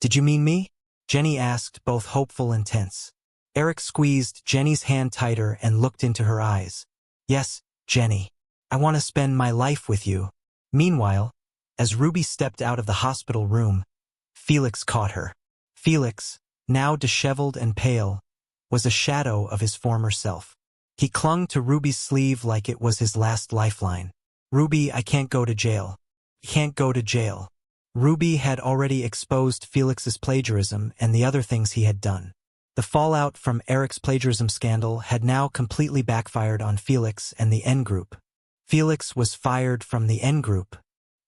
did you mean me? Jenny asked, both hopeful and tense. Eric squeezed Jenny's hand tighter and looked into her eyes. Yes, Jenny. I want to spend my life with you. Meanwhile, as Ruby stepped out of the hospital room, Felix caught her. Felix, now disheveled and pale, was a shadow of his former self. He clung to Ruby's sleeve like it was his last lifeline. Ruby, I can't go to jail. I can't go to jail. Ruby had already exposed Felix's plagiarism and the other things he had done. The fallout from Eric's plagiarism scandal had now completely backfired on Felix and the NGroup. Felix was fired from the NGroup.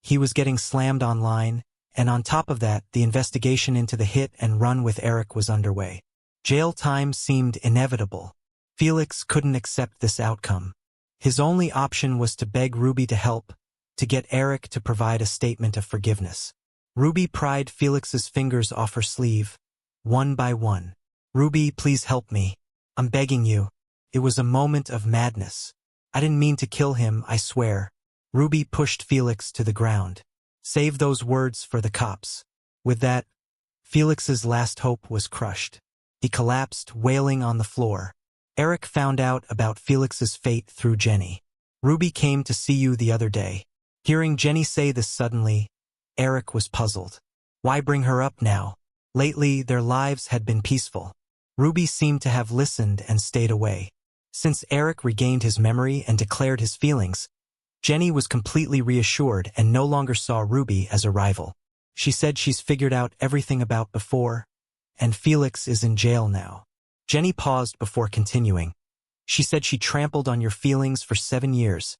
He was getting slammed online, and on top of that, the investigation into the hit and run with Eric was underway. Jail time seemed inevitable. Felix couldn't accept this outcome. His only option was to beg Ruby to help, to get Eric to provide a statement of forgiveness. Ruby pried Felix's fingers off her sleeve, one by one. Ruby, please help me. I'm begging you. It was a moment of madness. I didn't mean to kill him, I swear. Ruby pushed Felix to the ground. Save those words for the cops. With that, Felix's last hope was crushed. He collapsed, wailing on the floor. Eric found out about Felix's fate through Jenny. Ruby came to see you the other day. Hearing Jenny say this suddenly, Eric was puzzled. Why bring her up now? Lately, their lives had been peaceful. Ruby seemed to have listened and stayed away. Since Eric regained his memory and declared his feelings, Jenny was completely reassured and no longer saw Ruby as a rival. She said she's figured out everything about before, and Felix is in jail now. Jenny paused before continuing. She said she trampled on your feelings for 7 years,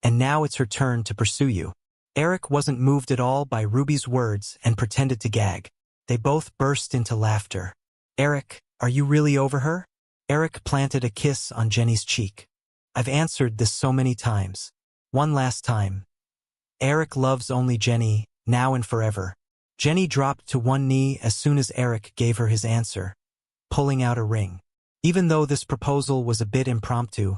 and now it's her turn to pursue you. Eric wasn't moved at all by Ruby's words and pretended to gag. They both burst into laughter. Eric, are you really over her? Eric planted a kiss on Jenny's cheek. I've answered this so many times. One last time. Eric loves only Jenny, now and forever. Jenny dropped to one knee as soon as Eric gave her his answer, pulling out a ring. Even though this proposal was a bit impromptu,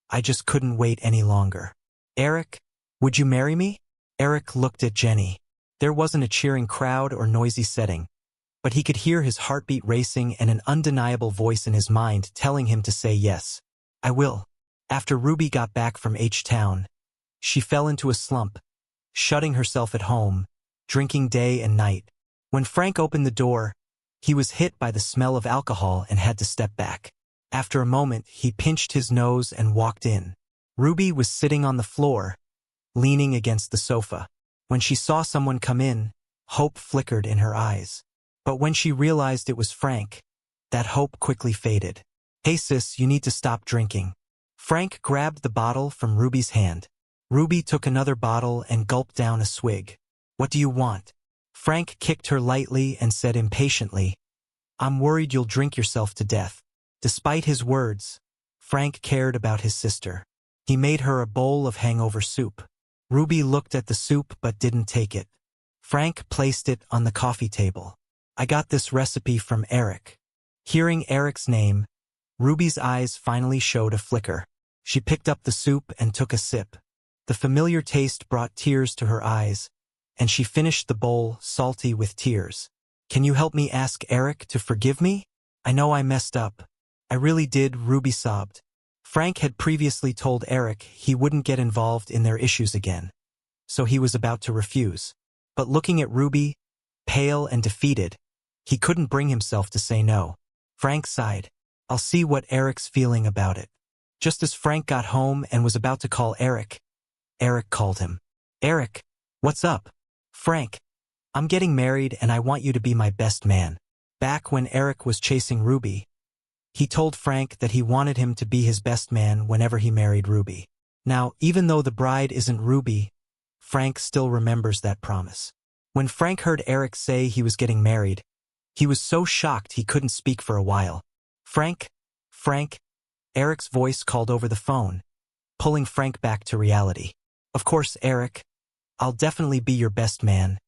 I just couldn't wait any longer. Eric, would you marry me? Eric looked at Jenny. There wasn't a cheering crowd or noisy setting, but he could hear his heartbeat racing and an undeniable voice in his mind telling him to say yes. I will. After Ruby got back from H-Town, she fell into a slump, shutting herself at home, drinking day and night. When Frank opened the door, he was hit by the smell of alcohol and had to step back. After a moment, he pinched his nose and walked in. Ruby was sitting on the floor, leaning against the sofa. When she saw someone come in, hope flickered in her eyes. But when she realized it was Frank, that hope quickly faded. Hey sis, you need to stop drinking. Frank grabbed the bottle from Ruby's hand. Ruby took another bottle and gulped down a swig. What do you want? Frank kicked her lightly and said impatiently, I'm worried you'll drink yourself to death. Despite his words, Frank cared about his sister. He made her a bowl of hangover soup. Ruby looked at the soup but didn't take it. Frank placed it on the coffee table. I got this recipe from Eric. Hearing Eric's name, Ruby's eyes finally showed a flicker. She picked up the soup and took a sip. The familiar taste brought tears to her eyes, and she finished the bowl salty with tears. Can you help me ask Eric to forgive me? I know I messed up. I really did, Ruby sobbed. Frank had previously told Eric he wouldn't get involved in their issues again, so he was about to refuse. But looking at Ruby, pale and defeated, he couldn't bring himself to say no. Frank sighed. I'll see what Eric's feeling about it. Just as Frank got home and was about to call Eric, Eric called him. Eric, what's up? Frank, I'm getting married and I want you to be my best man. Back when Eric was chasing Ruby, he told Frank that he wanted him to be his best man whenever he married Ruby. Now, even though the bride isn't Ruby, Frank still remembers that promise. When Frank heard Eric say he was getting married, he was so shocked he couldn't speak for a while. Frank, Eric's voice called over the phone, pulling Frank back to reality. Of course, Eric, I'll definitely be your best man,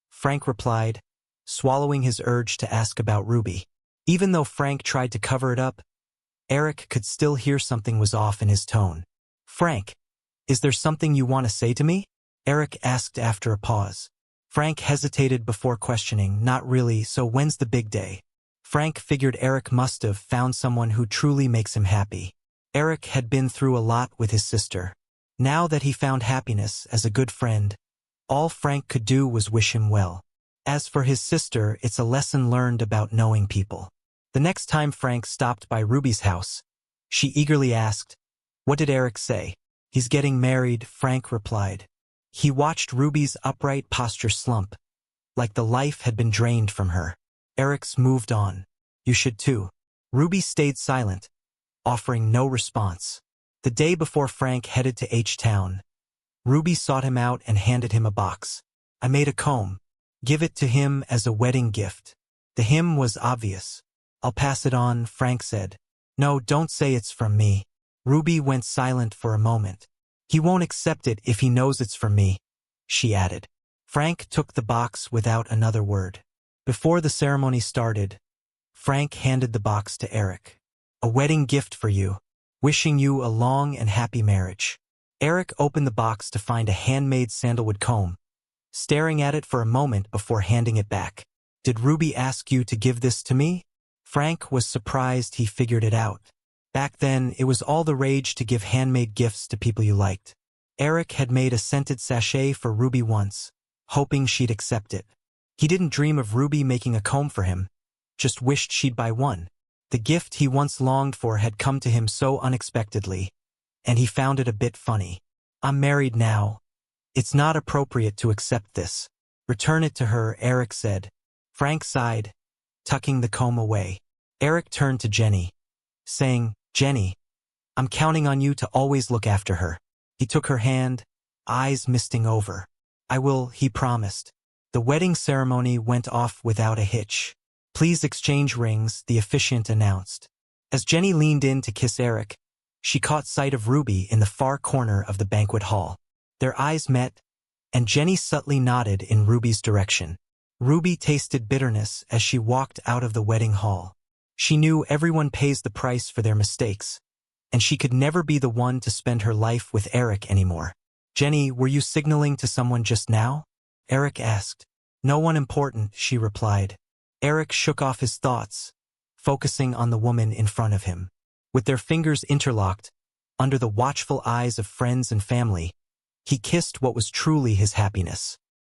Frank replied, swallowing his urge to ask about Ruby. Even though Frank tried to cover it up, Eric could still hear something was off in his tone. Frank, is there something you want to say to me? Eric asked after a pause. Frank hesitated before questioning, not really, so when's the big day? Frank figured Eric must have found someone who truly makes him happy. Eric had been through a lot with his sister. Now that he found happiness as a good friend, all Frank could do was wish him well. As for his sister, it's a lesson learned about knowing people. The next time Frank stopped by Ruby's house, she eagerly asked, "What did Eric say?" "He's getting married," Frank replied. He watched Ruby's upright posture slump, like the life had been drained from her. Eric's moved on. "You should too." Ruby stayed silent, offering no response. The day before Frank headed to H-Town, Ruby sought him out and handed him a box. "I made a comb. Give it to him as a wedding gift." The him was obvious. "I'll pass it on," Frank said. "No, don't say it's from me." Ruby went silent for a moment. "He won't accept it if he knows it's from me," she added. Frank took the box without another word. Before the ceremony started, Frank handed the box to Eric. "A wedding gift for you. Wishing you a long and happy marriage." Eric opened the box to find a handmade sandalwood comb, staring at it for a moment before handing it back. "Did Ruby ask you to give this to me?" Frank was surprised he figured it out. Back then, it was all the rage to give handmade gifts to people you liked. Eric had made a scented sachet for Ruby once, hoping she'd accept it. He didn't dream of Ruby making a comb for him, just wished she'd buy one. The gift he once longed for had come to him so unexpectedly, and he found it a bit funny. "I'm married now. It's not appropriate to accept this. Return it to her," Eric said. Frank sighed, tucking the comb away. Eric turned to Jenny, saying, "Jenny, I'm counting on you to always look after her." He took her hand, eyes misting over. "I will," he promised. The wedding ceremony went off without a hitch. "Please exchange rings," the officiant announced. As Jenny leaned in to kiss Eric, she caught sight of Ruby in the far corner of the banquet hall. Their eyes met, and Jenny subtly nodded in Ruby's direction. Ruby tasted bitterness as she walked out of the wedding hall. She knew everyone pays the price for their mistakes, and she could never be the one to spend her life with Eric anymore. "Jenny, were you signaling to someone just now?" Eric asked. "No one important," she replied. Eric shook off his thoughts, focusing on the woman in front of him. With their fingers interlocked, under the watchful eyes of friends and family, he kissed what was truly his happiness.